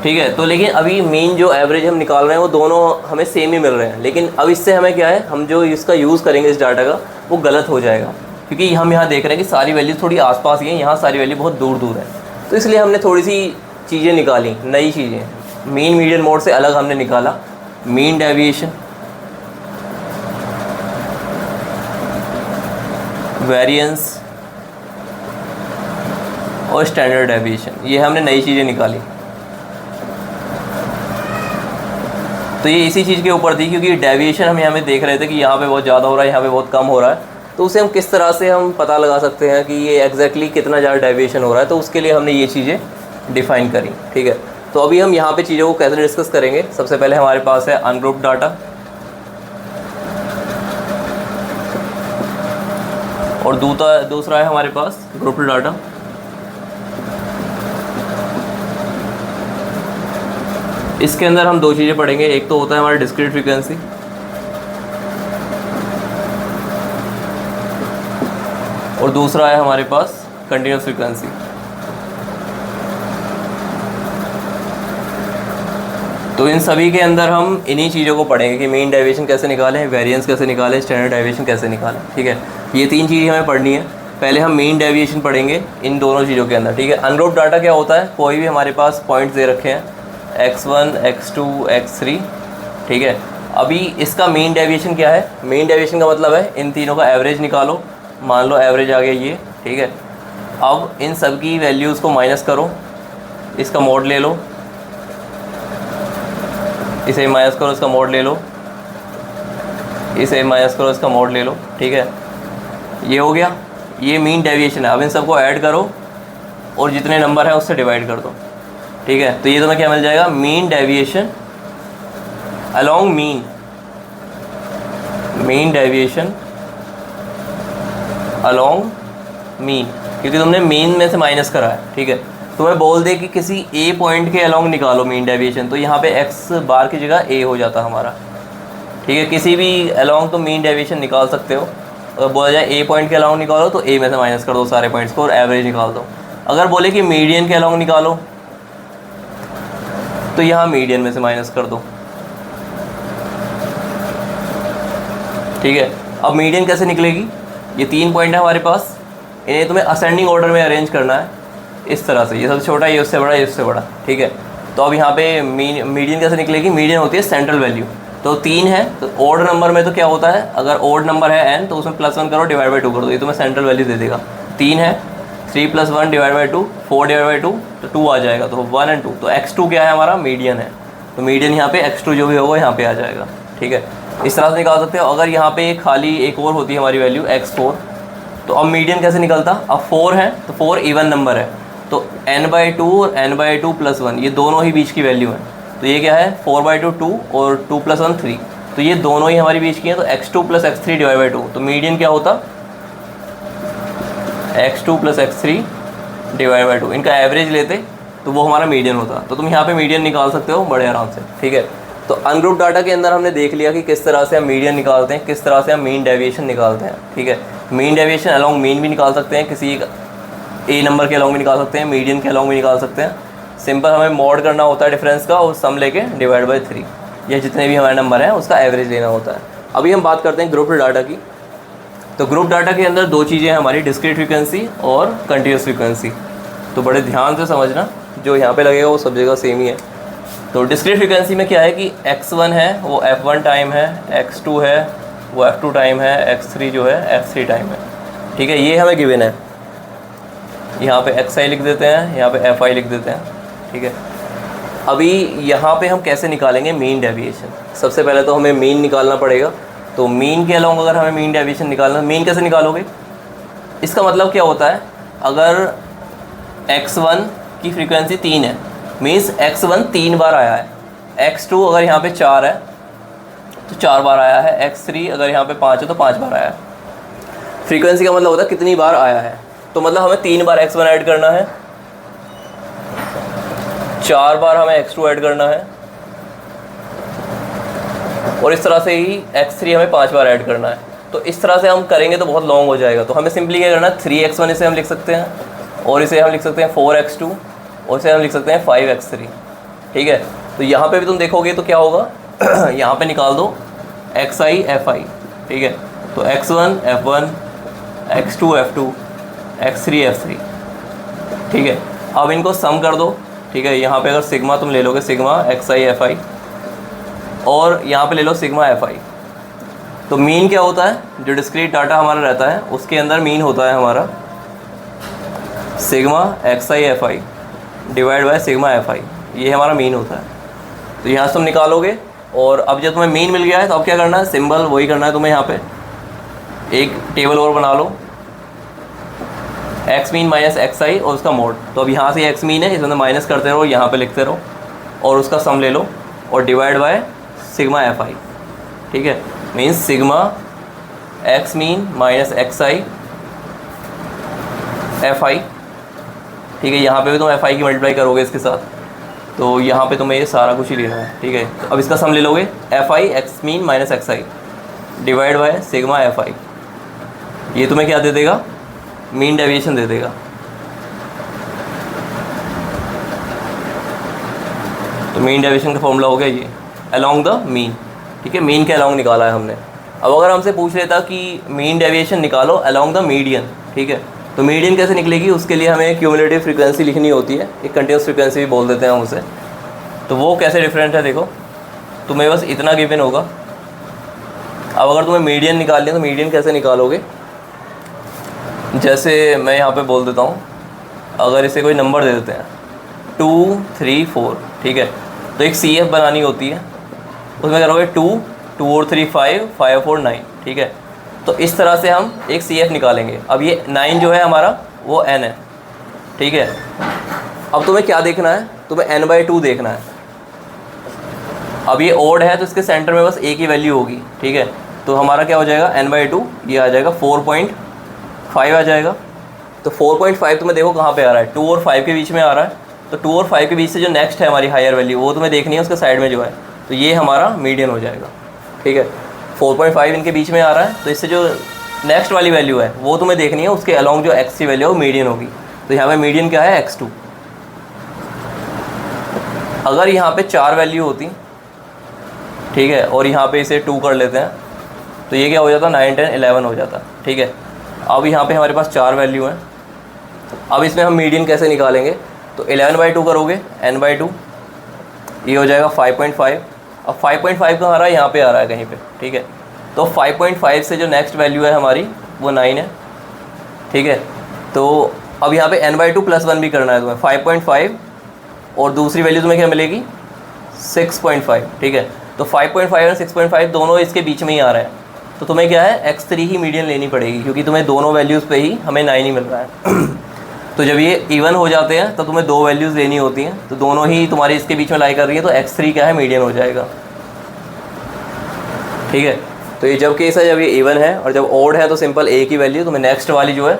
ठीक है, तो लेकिन अभी मीन जो एवरेज हम निकाल रहे हैं वो दोनों हमें सेम ही मिल रहे हैं, लेकिन अब इससे हमें क्या है, हम जो इसका यूज़ करेंगे इस डाटा का वो गलत हो जाएगा, क्योंकि हम यहाँ देख रहे हैं कि सारी वैल्यू थोड़ी आसपास ही है, यहाँ सारी वैल्यू बहुत दूर दूर है। तो इसलिए हमने थोड़ी सी चीज़ें निकाली, नई चीज़ें। मीन, मीडियन, मोड से अलग हमने निकाला मीन डेविएशन, वेरिएंस और स्टैंडर्ड डेविएशन, ये हमने नई चीज़ें निकाली। तो ये इसी चीज़ के ऊपर थी, क्योंकि डेविएशन हम यहाँ पे देख रहे थे कि यहाँ पे बहुत ज़्यादा हो रहा है, यहाँ पे बहुत कम हो रहा है, तो उसे हम किस तरह से हम पता लगा सकते हैं कि ये एग्जैक्टली कितना ज़्यादा डेविएशन हो रहा है, तो उसके लिए हमने ये चीज़ें डिफ़ाइन करी। ठीक है, तो अभी हम यहाँ पे चीज़ों को कैसे डिस्कस करेंगे। सबसे पहले हमारे पास है अनग्रुप्ड डाटा, और दूसरा है हमारे पास ग्रुप्ड डाटा। इसके अंदर हम 2 चीज़ें पढ़ेंगे, एक तो होता है हमारा डिस्क्रीट फ्रीक्वेंसी, और दूसरा है हमारे पास कंटिन्यूस फ्रीक्वेंसी। तो इन सभी के अंदर हम इन्हीं चीज़ों को पढ़ेंगे कि मीन डेविएशन कैसे निकालें, वेरिएंस कैसे निकालें, स्टैंडर्ड डेविएशन कैसे निकालें। ठीक है, ये 3 चीज़ें हमें पढ़नी है। पहले हम मीन डेविएशन पढ़ेंगे इन दोनों चीज़ों के अंदर। ठीक है, अनग्रुप्ड डाटा क्या होता है, कोई भी हमारे पास पॉइंट्स दे रखे हैं x1, x2, x3। ठीक है, अभी इसका मीन डेविएशन क्या है, मीन डेविएशन का मतलब है इन तीनों का एवरेज निकालो, मान लो एवरेज आ गया ये। ठीक है, अब इन सब की वैल्यूज़ को माइनस करो, इसका मोड ले लो, इसे माइनस करो, इसका मोड ले लो, इसे माइनस करो, इसका मोड ले लो। ठीक है, ये हो गया, ये मीन डेविएशन है। अब इन सबको ऐड करो और जितने नंबर है उससे डिवाइड कर दो। ठीक है, तो ये तुम्हें क्या मिल जाएगा, mean deviation along mean, mean deviation along mean, क्योंकि तुमने मीन में से माइनस करा है। ठीक है, तुम्हें बोल दे कि किसी ए पॉइंट के अलोंग निकालो मीन डेविएशन, तो यहाँ पे एक्स बार की जगह ए हो जाता हमारा। ठीक है, किसी भी अलोंग तुम मीन डेविएशन निकाल सकते हो। अगर बोला जाए ए पॉइंट के अलोंग निकालो तो ए में से माइनस कर दो सारे पॉइंट्स को और एवरेज निकाल दो। अगर बोले कि मीडियन के अलोंग निकालो तो यहाँ मीडियन में से माइनस कर दो। ठीक है, अब मीडियन कैसे निकलेगी, ये 3 पॉइंट है हमारे पास, इन्हें तुम्हें असेंडिंग ऑर्डर में अरेंज करना है इस तरह से, ये सबसे छोटा, ये उससे बड़ा, ये उससे बड़ा। ठीक है, तो अब यहाँ पे मीडियन कैसे निकलेगी, मीडियन होती है सेंट्रल वैल्यू। तो 3 है, तो ओड नंबर में तो क्या होता है, अगर ओड नंबर है n तो उसमें +1 करो, डिवाइड बाई 2 कर दो, ये तुम्हें सेंट्रल वैल्यू दे देगा। 3 है, 3 + 1 डिवाइड बाई 2, 4 डिवाइड बाई 2, तो 2 आ जाएगा, तो 1 और 2, तो x2 क्या है हमारा, मीडियन है, तो मीडियन यहाँ पे x2 जो भी होगा यहाँ पे आ जाएगा। ठीक है, इस तरह से निकाल सकते हो। अगर यहाँ पे खाली एक और होती है हमारी वैल्यू x4, तो अब मीडियन कैसे निकलता, अब 4 है तो 4 इवन नंबर है, तो n/2 और n/2 + 1 ये दोनों ही बीच की वैल्यू है, तो ये क्या है 4/2 2 और 2 + 1 3, तो ये दोनों ही हमारी बीच की हैं, तो x2 + x3 डिवाइड बाई 2, तो मीडियन क्या होता x2 + x3 डिवाइड बाई 2, इनका एवरेज लेते तो वो हमारा मीडियन होता। तो तुम यहाँ पे मीडियन निकाल सकते हो बड़े आराम से, ठीक है। तो अनग्रुप डाटा के अंदर हमने देख लिया कि किस तरह से हम मीडियन निकालते हैं, किस तरह से हम मीन डेविएशन निकालते हैं, ठीक है। मीन डेविएशन अलॉन्ग मीन भी निकाल सकते हैं, किसी ए नंबर के अलॉन्ग भी निकाल सकते हैं, मीडियन के अलॉन्ग भी निकाल सकते हैं। सिंपल हमें मॉड करना होता है डिफरेंस का और सम लेके डिवाइड बाई 3, ये जितने भी हमारे नंबर हैं उसका एवरेज लेना होता है। अभी हम बात करते हैं ग्रुप डाटा की। तो ग्रुप डाटा के अंदर दो चीज़ें हैं हमारी, डिस्क्रीट फ्रीक्वेंसी और कंटिन्यूस फ्रीक्वेंसी। तो बड़े ध्यान से समझना, जो यहाँ पे लगेगा वो सब जगह सेम ही है। तो डिस्क्रीट फ्रीक्वेंसी में क्या है कि x1 है वो f1 टाइम है, x2 है वो f2 टाइम है, x3 जो है f3 टाइम है, ठीक है। ये हमें गिवन है, यहाँ पे xi लिख देते हैं, यहाँ पे fi लिख देते हैं, ठीक है। अभी यहाँ पे हम कैसे निकालेंगे मीन डेविएशन? सबसे पहले तो हमें मीन निकालना पड़ेगा। तो मीन के अलॉन्ग अगर हमें मीन डेविएशन निकालना, मीन कैसे निकालोगे? इसका मतलब क्या होता है, अगर x1 की फ्रीक्वेंसी 3 है, मीन्स x1 3 बार आया है, x2 अगर यहाँ पे 4 है तो 4 बार आया है, x3 अगर यहाँ पे 5 है तो 5 बार आया है। फ्रीक्वेंसी का मतलब होता है कितनी बार आया है। तो मतलब हमें 3 बार x1 ऐड करना है, 4 बार हमें x2 ऐड करना है, और इस तरह से ही x3 हमें 5 बार ऐड करना है। तो इस तरह से हम करेंगे तो बहुत लॉन्ग हो जाएगा। तो हमें सिंपली क्या करना है, 3x1 इसे हम लिख सकते हैं, और इसे हम लिख सकते हैं 4x2, और इसे हम लिख सकते हैं 5x3, ठीक है। तो यहाँ पे भी तुम देखोगे तो क्या होगा यहाँ पे निकाल दो xi fi, ठीक है। तो x1 f1, x2 f2, x3 f3, ठीक है। अब इनको सम कर दो, ठीक है। यहाँ पे अगर सिग्मा तुम ले लोगे, सिग्मा xi fi, और यहाँ पे ले लो सिग्मा fi। तो मीन क्या होता है, जो डिस्क्रीट डाटा हमारा रहता है उसके अंदर मीन होता है हमारा sigma xi fi divide by sigma fi, ये हमारा मीन होता है। तो यहाँ से तुम निकालोगे, और अब जब तुम्हें मीन मिल गया है तो अब क्या करना है, सिंबल वही करना है तुम्हें। यहाँ पे एक टेबल और बना लो, x मीन माइनस xi और उसका मोड। तो अब यहाँ से x मीन है, इसमें माइनस करते रहो, यहाँ पे लिखते रहो, और उसका सम ले लो और डिवाइड बाय सिग्मा fi, ठीक है। Means sigma x mean minus xi fi, ठीक है। यहाँ पे भी तुम fi की मल्टीप्लाई करोगे इसके साथ, तो यहाँ पे तुम्हें ये सारा कुछ ही लेना है, ठीक है। अब इसका सम ले लोगे, fi x mean minus xi divide by sigma fi, ये तुम्हें क्या दे देगा, मीन डेविएशन दे देगा। तो मीन डेविएशन का फॉर्मूला हो गया ये, अलोंग द मीन, ठीक है। मीन के अलोंग निकाला है हमने। अब अगर हमसे पूछ लेता कि मीन डेविएशन निकालो अलोंग द मीडियन, ठीक है, तो मीडियन कैसे निकलेगी, उसके लिए हमें क्यूमुलेटिव फ्रीक्वेंसी लिखनी होती है, एक कंटिन्यूस फ्रीक्वेंसी भी बोल देते हैं हम उसे। तो वो कैसे डिफरेंट है, देखो तुम्हें बस इतना गिवन होगा। अब अगर तुम्हें मीडियन निकालनी है तो मीडियन कैसे निकालोगे, जैसे मैं यहाँ पे बोल देता हूँ, अगर इसे कोई नंबर दे देते हैं 2 3 4, ठीक है। तो एक CF बनानी होती है, उसमें करोगे 2 2 और 3 5 5 और 9, ठीक है। तो इस तरह से हम एक CF निकालेंगे। अब ये 9 जो है हमारा वो n है, ठीक है। अब तुम्हें क्या देखना है, तुम्हें n/2 देखना है। अब ये ओड है तो इसके सेंटर में बस एक ही वैल्यू होगी, ठीक है। तो हमारा क्या हो जाएगा, n/2 ये आ जाएगा 4.5 आ जाएगा। तो 4.5 तुम्हें देखो कहाँ पे आ रहा है, 2 और 5 के बीच में आ रहा है। तो 2 और 5 के बीच से जो नेक्स्ट है हमारी हायर वैल्यू, वो तुम्हें देखनी है उसके साइड में जो है, तो ये हमारा मीडियन हो जाएगा, ठीक है। 4.5 इनके बीच में आ रहा है, तो इससे जो नेक्स्ट वाली वैल्यू है वो तुम्हें देखनी है, उसके अलॉन्ग जो x की वैल्यू है वो मीडियन होगी। तो यहाँ पे मीडियन क्या है, x2। अगर यहाँ पे 4 वैल्यू होती, ठीक है, और यहाँ पे इसे 2 कर लेते हैं, तो ये क्या हो जाता, 9 10 11 हो जाता, ठीक है। अब यहाँ पे हमारे पास 4 वैल्यू हैं। अब इसमें हम मीडियन कैसे निकालेंगे, तो 11/2 करोगे, n/2 ये हो जाएगा 5.5। अब 5.5 का हमारा यहाँ पे आ रहा है कहीं पे, ठीक है। तो 5.5 से जो नेक्स्ट वैल्यू है हमारी वो 9 है, ठीक है। तो अब यहाँ पे n/2 + 1 भी करना है तुम्हें, 5.5 और दूसरी वैल्यू तुम्हें क्या मिलेगी, 6.5, ठीक है। तो 5.5 और 6.5 दोनों इसके बीच में ही आ रहा है। तो तुम्हें क्या है, x3 ही मीडियन लेनी पड़ेगी, क्योंकि तुम्हें दोनों वैल्यूज़ पे ही हमें 9 ही मिल रहा है। तो जब ये इवन हो जाते हैं तो तुम्हें 2 वैल्यूज़ लेनी होती हैं, तो दोनों ही तुम्हारी इसके बीच में लाई कर रही है, तो x3 क्या है, मीडियन हो जाएगा, ठीक है। तो ये जब केस है जब ये इवन है, और जब ओड है तो सिंपल एक ही वैल्यू, तुम्हें नेक्स्ट वाली जो है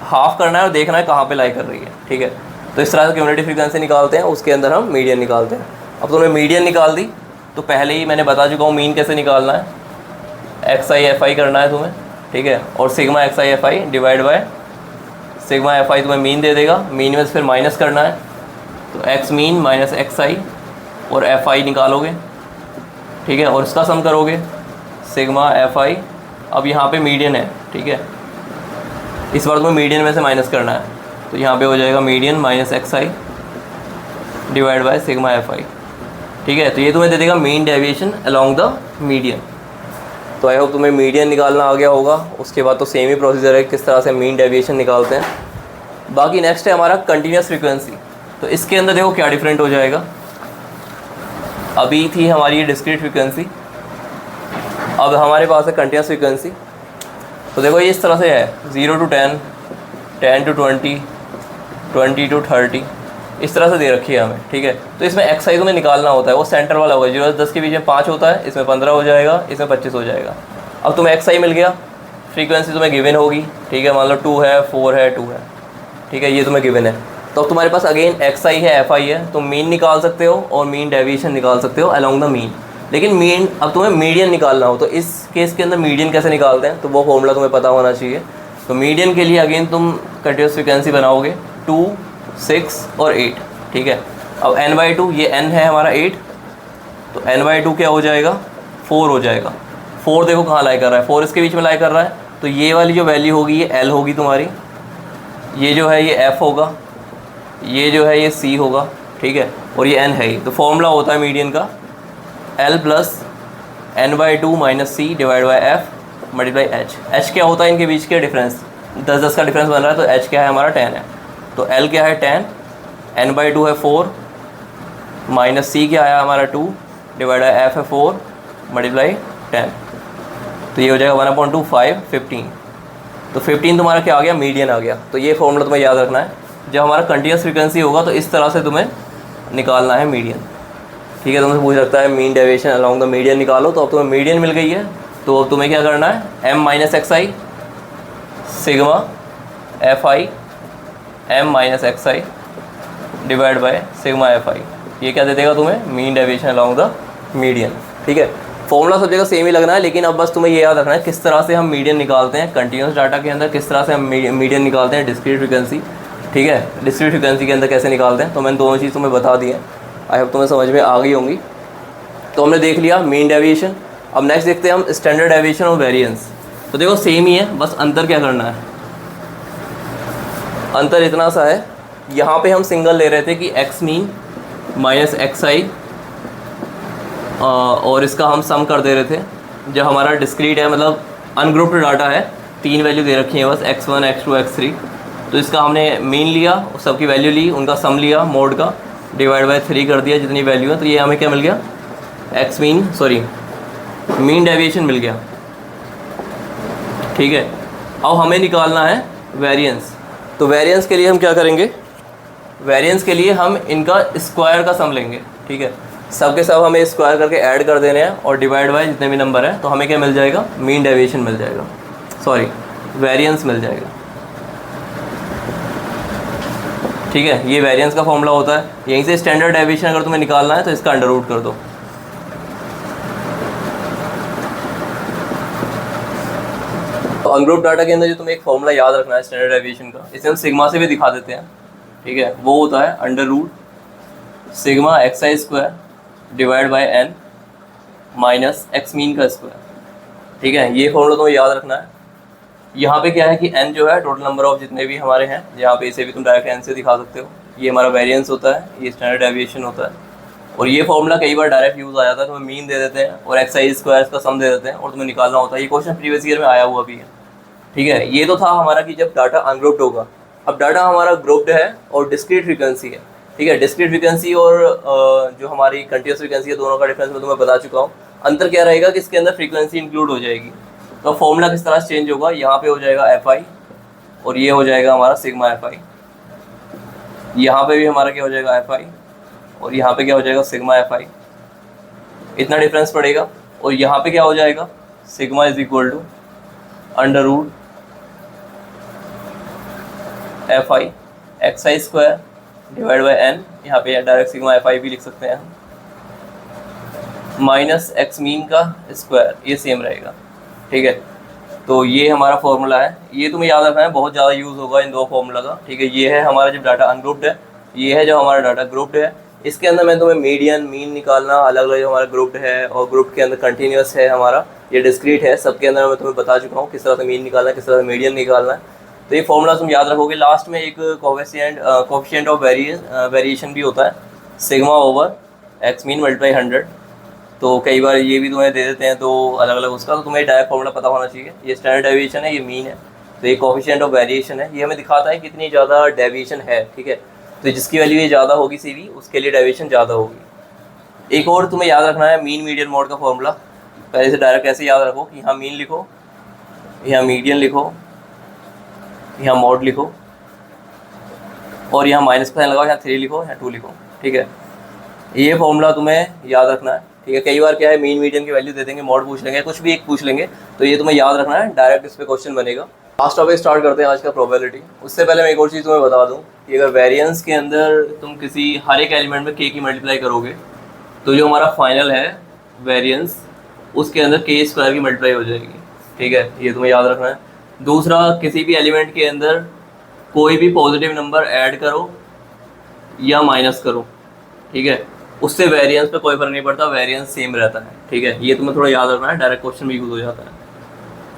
हाफ करना है और देखना है कहाँ पे लाई कर रही है, ठीक है। तो इस तरह से क्यूमुलेटिव फ्रीक्वेंसी निकालते हैं, उसके अंदर हम मीडियन निकालते हैं। अब तुमने मीडियन निकाल दी तो पहले ही मैंने बता चुका हूँ मीन कैसे निकालना है, एक्स आई एफ आई करना है तुम्हें, ठीक है, और sigma x I F I divide by sigma F I तुम्हें मीन दे देगा, मीन में से फिर माइनस करना है, तो एक्स मीन माइनस एक्स आई और एफ आई निकालोगे, ठीक है, और इसका सम करोगे सिग्मा एफ आई। अब यहाँ पे मीडियन है, ठीक है, इस बार तुम्हें मीडियन में से माइनस करना है, तो यहाँ पे हो जाएगा median minus x I divide by sigma F I, ठीक है। तो ये तुम्हें दे देगा mean deviation along the median. तो आई होप तुम्हें मीडियन निकालना आ गया होगा। उसके बाद तो सेम ही प्रोसीजर है किस तरह से मीन डेविएशन निकालते हैं। बाकी नेक्स्ट है हमारा कंटिन्यूस फ्रीक्वेंसी। तो इसके अंदर देखो क्या डिफरेंट हो जाएगा। अभी थी हमारी ये डिस्क्रीट फ्रीक्वेंसी, अब हमारे पास है कंटिन्यूस फ्रीक्वेंसी। तो देखो ये इस तरह से है 0 to 10, 10 to 20, 20 to 30, इस तरह से दे रखी है हमें, ठीक है। तो इसमें एक्स आई तुम्हें निकालना होता है, वो सेंटर वाला होगा, 0 से 10 के बीच में 5 होता है, इसमें 15 हो जाएगा, इसमें 25 हो जाएगा। अब तुम्हें एक्स आई मिल गया, फ्रीक्वेंसी तुम्हें गिवन होगी, ठीक है, मान लो 2 है, 4 है, 2 है, ठीक है, ये तुम्हें गिवन है। तो अब तुम्हारे पास अगेन एक्स आई है, एफ आई है, तुम मीन निकाल सकते हो और मीन डेविएशन निकाल सकते हो अलॉन्ग द मीन। लेकिन मीन, अब तुम्हें मीडियन निकालना हो तो इस केस के अंदर मीडियन कैसे निकालते हैं, तो वो फॉर्मूला तुम्हें पता होना चाहिए। तो मीडियन के लिए अगेन तुम कंटिन्यूस फ्रीक्वेंसी बनाओगे 2, 6 और 8, ठीक है। अब n/2, ये n है हमारा 8, तो n/2 क्या हो जाएगा, 4 हो जाएगा। 4 देखो कहाँ लाई कर रहा है, 4 इसके बीच में लाई कर रहा है, तो ये वाली जो वैल्यू होगी ये l होगी तुम्हारी, ये जो है ये f होगा, ये जो है ये c होगा, ठीक है, और ये n है ही। तो फॉर्मूला होता है मीडियन का l plus n/2 minus c divide by f multiply h. H क्या होता है इनके बीच के डिफरेंस, 10-10 का डिफरेंस बन रहा है, तो एच क्या है हमारा 10 है, तो l क्या है 10, n/2 है 4 माइनस सी क्या है हमारा 2 डिवाइड बाई एफ है 4 मल्टीप्लाई 10, तो ये हो जाएगा 1/2 5 15। तो 15 तुम्हारा क्या आ गया, मीडियन आ गया। तो ये फॉर्मूला तुम्हें याद रखना है, जब हमारा कंटिन्यूस फ्रीक्वेंसी होगा तो इस तरह से तुम्हें निकालना है मीडियन, ठीक है। तुमसे पूछ सकता है mean deviation along the median निकालो, तो अब तुम्हें मीडियन मिल गई है, तो अब तुम्हें क्या करना है, m minus x I sigma F I m minus x I divide by sigma F I, ये क्या दे देगा तुम्हें, mean deviation along the median, ठीक है। फॉर्मूला सब जगह सेम ही लगना है, लेकिन अब बस तुम्हें ये याद रखना है किस तरह से हम मीडियन निकालते हैं कंटिन्यूस डाटा के अंदर, किस तरह से हम मीडियन निकालते हैं डिस्क्रीट फ्रीक्वेंसी, ठीक है, डिस्क्रीट फ्रीक्वेंसी के अंदर कैसे निकालते हैं। तो मैंने दोनों चीज़ तुम्हें बता दी है, आई होप तुम्हें समझ में आ गई होंगी। तो हमने देख लिया मीन डेविएशन। अब नेक्स्ट देखते हैं हम स्टैंडर्ड डेविएशन और वेरिएंस। तो देखो सेम ही है, बस अंतर क्या करना है, अंतर इतना सा है, यहाँ पे हम सिंगल ले रहे थे कि एक्स मीन माइनस एक्स आई और इसका हम सम कर दे रहे थे। जब हमारा डिस्क्रीट है, मतलब अनग्रुप्ड डाटा है, 3 वैल्यू दे रखी है बस, x1 x2 x3, तो इसका हमने मीन लिया, सबकी वैल्यू ली, उनका सम लिया मोड का, डिवाइड बाय 3 कर दिया जितनी वैल्यू है, तो ये हमें क्या मिल गया, x mean sorry mean deviation मिल गया, ठीक है। अब हमें निकालना है वेरिएंस। तो वेरिएंस के लिए हम क्या करेंगे, वेरिएंस के लिए हम इनका स्क्वायर का सम लेंगे, ठीक है, सब के सब हमें स्क्वायर करके ऐड कर देने हैं और डिवाइड बाय जितने भी नंबर हैं, तो हमें क्या मिल जाएगा, मीन डेविएशन मिल जाएगा, सॉरी वेरिएंस मिल जाएगा, ठीक है। ये वेरिएंस का फॉर्मूला होता है। यहीं से स्टैंडर्ड डेविएशन अगर तुम्हें निकालना है तो इसका अंडर रूट कर दो। तो अनग्रुप डाटा के अंदर जो तुम्हें एक फॉर्मूला याद रखना है स्टैंडर्ड डेविएशन का, इसे हम सिग्मा से भी दिखा देते हैं, ठीक है, वो होता है under root sigma x i square divide by n minus x mean का स्क्वायर, ठीक है। ये फॉर्मूला तुम्हें याद रखना है। यहाँ पे क्या है कि n जो है टोटल नंबर ऑफ जितने भी हमारे हैं, यहाँ पे इसे भी तुम डायरेक्ट n से दिखा सकते हो, ये हमारा वेरिएंस होता है, ये स्टैंडर्ड डेविएशन होता है। और ये फॉर्मूला कई बार डायरेक्ट यूज़ आ जाता है, तुम्हें मीन दे देते हैं और एक्स आई स्क्वायर का सम दे देते हैं और तुम्हें निकालना होता है। ये क्वेश्चन प्रीवियस ईयर में आया हुआ भी है, ठीक है। ये तो था हमारा कि जब डाटा अनग्रुप्ड होगा। अब डाटा हमारा ग्रुप्ड है और डिस्क्रीट फ्रीक्वेंसी है, ठीक है। डिस्क्रीट फ्रीक्वेंसी और जो हमारी कंटिन्यूस फ्रीक्वेंसी है, दोनों का डिफरेंस मैं तुम्हें बता चुका हूँ। अंतर क्या रहेगा कि इसके अंदर फ्रीक्वेंसी इंक्लूड हो जाएगी। तो फॉर्मूला किस तरह से चेंज होगा, यहाँ पे हो जाएगा एफ आई और ये हो जाएगा हमारा सिग्मा एफ आई, यहाँ पे भी हमारा क्या हो जाएगा एफ आई और यहाँ पे क्या हो जाएगा सिग्मा एफ आई, इतना डिफरेंस पड़ेगा। और यहाँ पे क्या हो जाएगा, sigma is equal to under root f i x i square divide by n, यहाँ पे डायरेक्ट सिग्मा एफ आई भी लिख सकते हैं हम, माइनस एक्स मीन का स्क्वायर, ये सेम रहेगा। ठीक है, तो ये हमारा फॉर्मूला है, ये तुम्हें याद रखना है, बहुत ज़्यादा यूज़ होगा इन दो फॉर्मूला का। ठीक है, ये है हमारा जब डाटा अनग्रुप्ड है, ये है जो हमारा डाटा ग्रुप्ड है। इसके अंदर मैं तुम्हें मीडियन मीन निकालना अलग अलग, जो हमारा ग्रुप्ड है और ग्रुप के अंदर कंटिन्यूस है हमारा, ये डिस्क्रीट है, सबके अंदर मैं तुम्हें बता चुका हूँ किस तरह से मीन निकालना है, किस तरह से मीडियन निकालना है। तो ये फॉर्मूला तुम याद रखोगे। लास्ट में एक कोफिशिएंट ऑफ वेरिएशन भी होता है, sigma over x mean multiply 100। तो कई बार ये भी तुम्हें दे देते हैं तो अलग अलग उसका, तो तुम्हें डायरेक्ट फॉर्मूला पता होना चाहिए। ये स्टैंडर्ड डेविएशन है, ये मीन है, तो ये कोफिशिएंट ऑफ वेरिएशन है, ये हमें दिखाता है कितनी ज़्यादा डेविएशन है। ठीक है, तो जिसकी वैल्यू ये ज़्यादा होगी CV, उसके लिए डेविएशन ज़्यादा होगी। एक और तुम्हें याद रखना है मीन मीडियन मोड का फॉर्मूला। पहले से डायरेक्ट ऐसे याद रखो कि यहाँ मीन लिखो, यहाँ मीडियन लिखो, यहाँ मोड लिखो, और यहाँ माइनस का साइन लगाओ, यहाँ 3 लिखो, यहाँ 2 लिखो। ठीक है, ये फॉर्मूला तुम्हें याद रखना है। ठीक है, कई बार क्या है मीन मीडियन की वैल्यू दे देंगे, मॉड पूछ लेंगे, कुछ भी एक पूछ लेंगे, तो ये तुम्हें याद रखना है, डायरेक्ट इस पे क्वेश्चन बनेगा। लास्ट टॉपिक स्टार्ट करते हैं आज का, प्रोबेबिलिटी। उससे पहले मैं एक और चीज़ तुम्हें बता दूं कि अगर वेरिएंस के अंदर तुम किसी हर एक एलिमेंट में k की मल्टीप्लाई करोगे, तो जो हमारा फाइनल है वेरिएंस, उसके अंदर k स्क्वायर की मल्टीप्लाई हो जाएगी। ठीक है, ये तुम्हें याद रखना है। दूसरा, किसी भी एलिमेंट के अंदर कोई भी पॉजिटिव नंबर ऐड करो या माइनस करो, ठीक है, उससे वेरिएंस पे कोई फर्क नहीं पड़ता, वेरिएंस सेम रहता है। ठीक है, ये तुम्हें थोड़ा याद रखना है, डायरेक्ट क्वेश्चन भी यूज हो जाता है।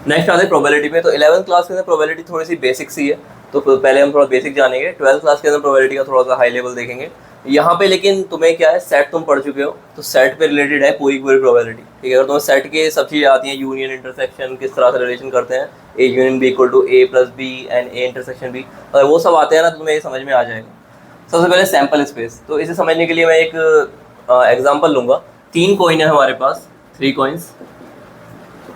नेक्स्ट आते हैं प्रोबेबिलिटी पे। तो 11th क्लास के अंदर प्रोबेबिलिटी थोड़ी सी बेसिक सी है, तो पहले हम थोड़ा बेसिक जानेंगे। 12th क्लास के अंदर प्रोबेबिलिटी का थोड़ा सा हाई लेवल देखेंगे। यहाँ पे लेकिन तुम्हें क्या है, सेट तुम पढ़ चुके हो, तो सेट पे रिलेटेड है पूरी पूरी प्रोबेबिलिटी। ठीक है, अगर तुम्हें सेट के सब चीज़ें आती हैं, यूनियन, इंटरसेक्शन, किस तरह से रिलेशन करते हैं, A union B equal to A plus B and A intersection B, अगर वो सब आते हैं ना, तो तुम्हें ये समझ में आ जाएगा। सबसे पहले सैम्पल स्पेस, तो इसे समझने के लिए मैं एक एग्जांपल लूँगा। 3 कॉइन है हमारे पास, 3 कॉइन्स,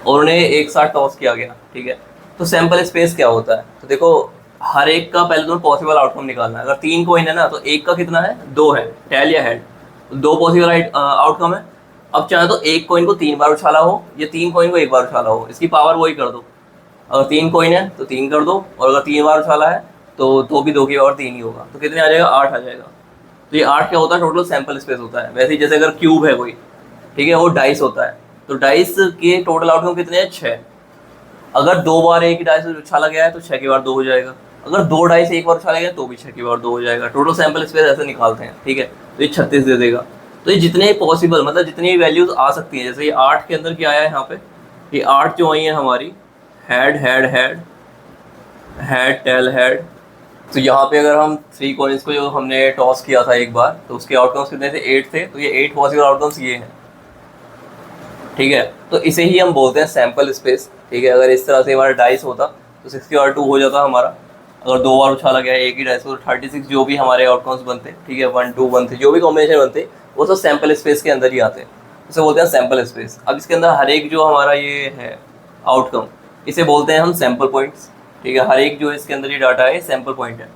और उन्हें एक साथ टॉस किया गया। ठीक है, तो सैम्पल स्पेस क्या होता है, तो देखो हर एक का पहले तुम्हें पॉसिबल आउटकम निकालना है। अगर 3 कॉइन है ना, तो एक का कितना है, 2 है, टेल या हेड, 2 पॉसिबल आउटकम है। अब चाहे तो एक कॉइन को 3 बार उछाला हो, या 3 कॉइन को 1 बार उछाला हो, इसकी पावर वही कर दो। अगर 3 कॉइन है तो 3 कर दो, और अगर 3 बार उछाला है तो 2 भी 2 की पावर 3 ही होगा, तो कितने आ जाएगा, 8 आ जाएगा। तो ये 8 क्या होता है, टोटल सैम्पल स्पेस होता है। वैसे ही जैसे अगर क्यूब है कोई, ठीक है, वो डाइस होता है, तो डाइस के टोटल आउटकम कितने हैं, 6। अगर 2 बार एक ही डाइस उछाला गया है तो 6 की बार 2 हो जाएगा। अगर 2 डाइस एक बार उछाला गया तो भी 6 की बार 2 हो जाएगा। टोटल सैम्पल स्पेस ऐसे निकालते हैं। ठीक है, तो ये 36 दे देगा। तो ये जितने पॉसिबल, मतलब जितनी वैल्यूज आ सकती हैं, जैसे ये 8 के अंदर क्या आया है यहाँ पे, ये 8 जो आई है हमारी, head head head head tail head. तो यहाँ पे अगर हम 3 कॉइन्स को जो हमने टॉस किया था एक बार, तो उसके आउटकम्स कितने थे, 8 थे, तो ये 8 पॉसिबल आउटकम्स ये हैं। ठीक है, तो इसे ही हम बोलते हैं सैम्पल स्पेस। ठीक है, अगर इस तरह से हमारा डाइस होता तो 6 की बार 2 हो जाता हमारा। अगर 2 बार उछाला गया है एक ही डाइस को, तो 36 जो भी हमारे आउटकम्स बनते, ठीक है, 1 2 1 3 जो भी कॉम्बिनेशन बनते, वो सब सैम्पल स्पेस के अंदर ही आते हैं, उसे बोलते हैं सैम्पल स्पेस। अब इसके अंदर हर एक जो हमारा ये है आउटकम, इसे बोलते हैं हम सैम्पल पॉइंट्स। ठीक है, हर एक जो इसके अंदर ये डाटा है सैम्पल पॉइंट है।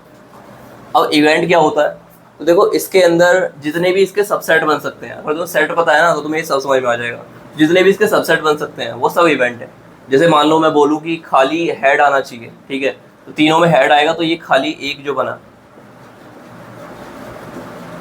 अब इवेंट क्या होता है, तो देखो इसके अंदर जितने भी इसके सबसेट बन सकते हैं, अगर तुम्हें सेट पता है ना, तो तुम्हें ये सब समझ में आ जाएगा। जितने भी इसके सबसेट बन सकते हैं वो सब इवेंट है। जैसे मान लो मैं बोलूँ कि खाली हेड आना चाहिए, ठीक है, तो तीनों में हेड आएगा, तो ये खाली एक जो बना,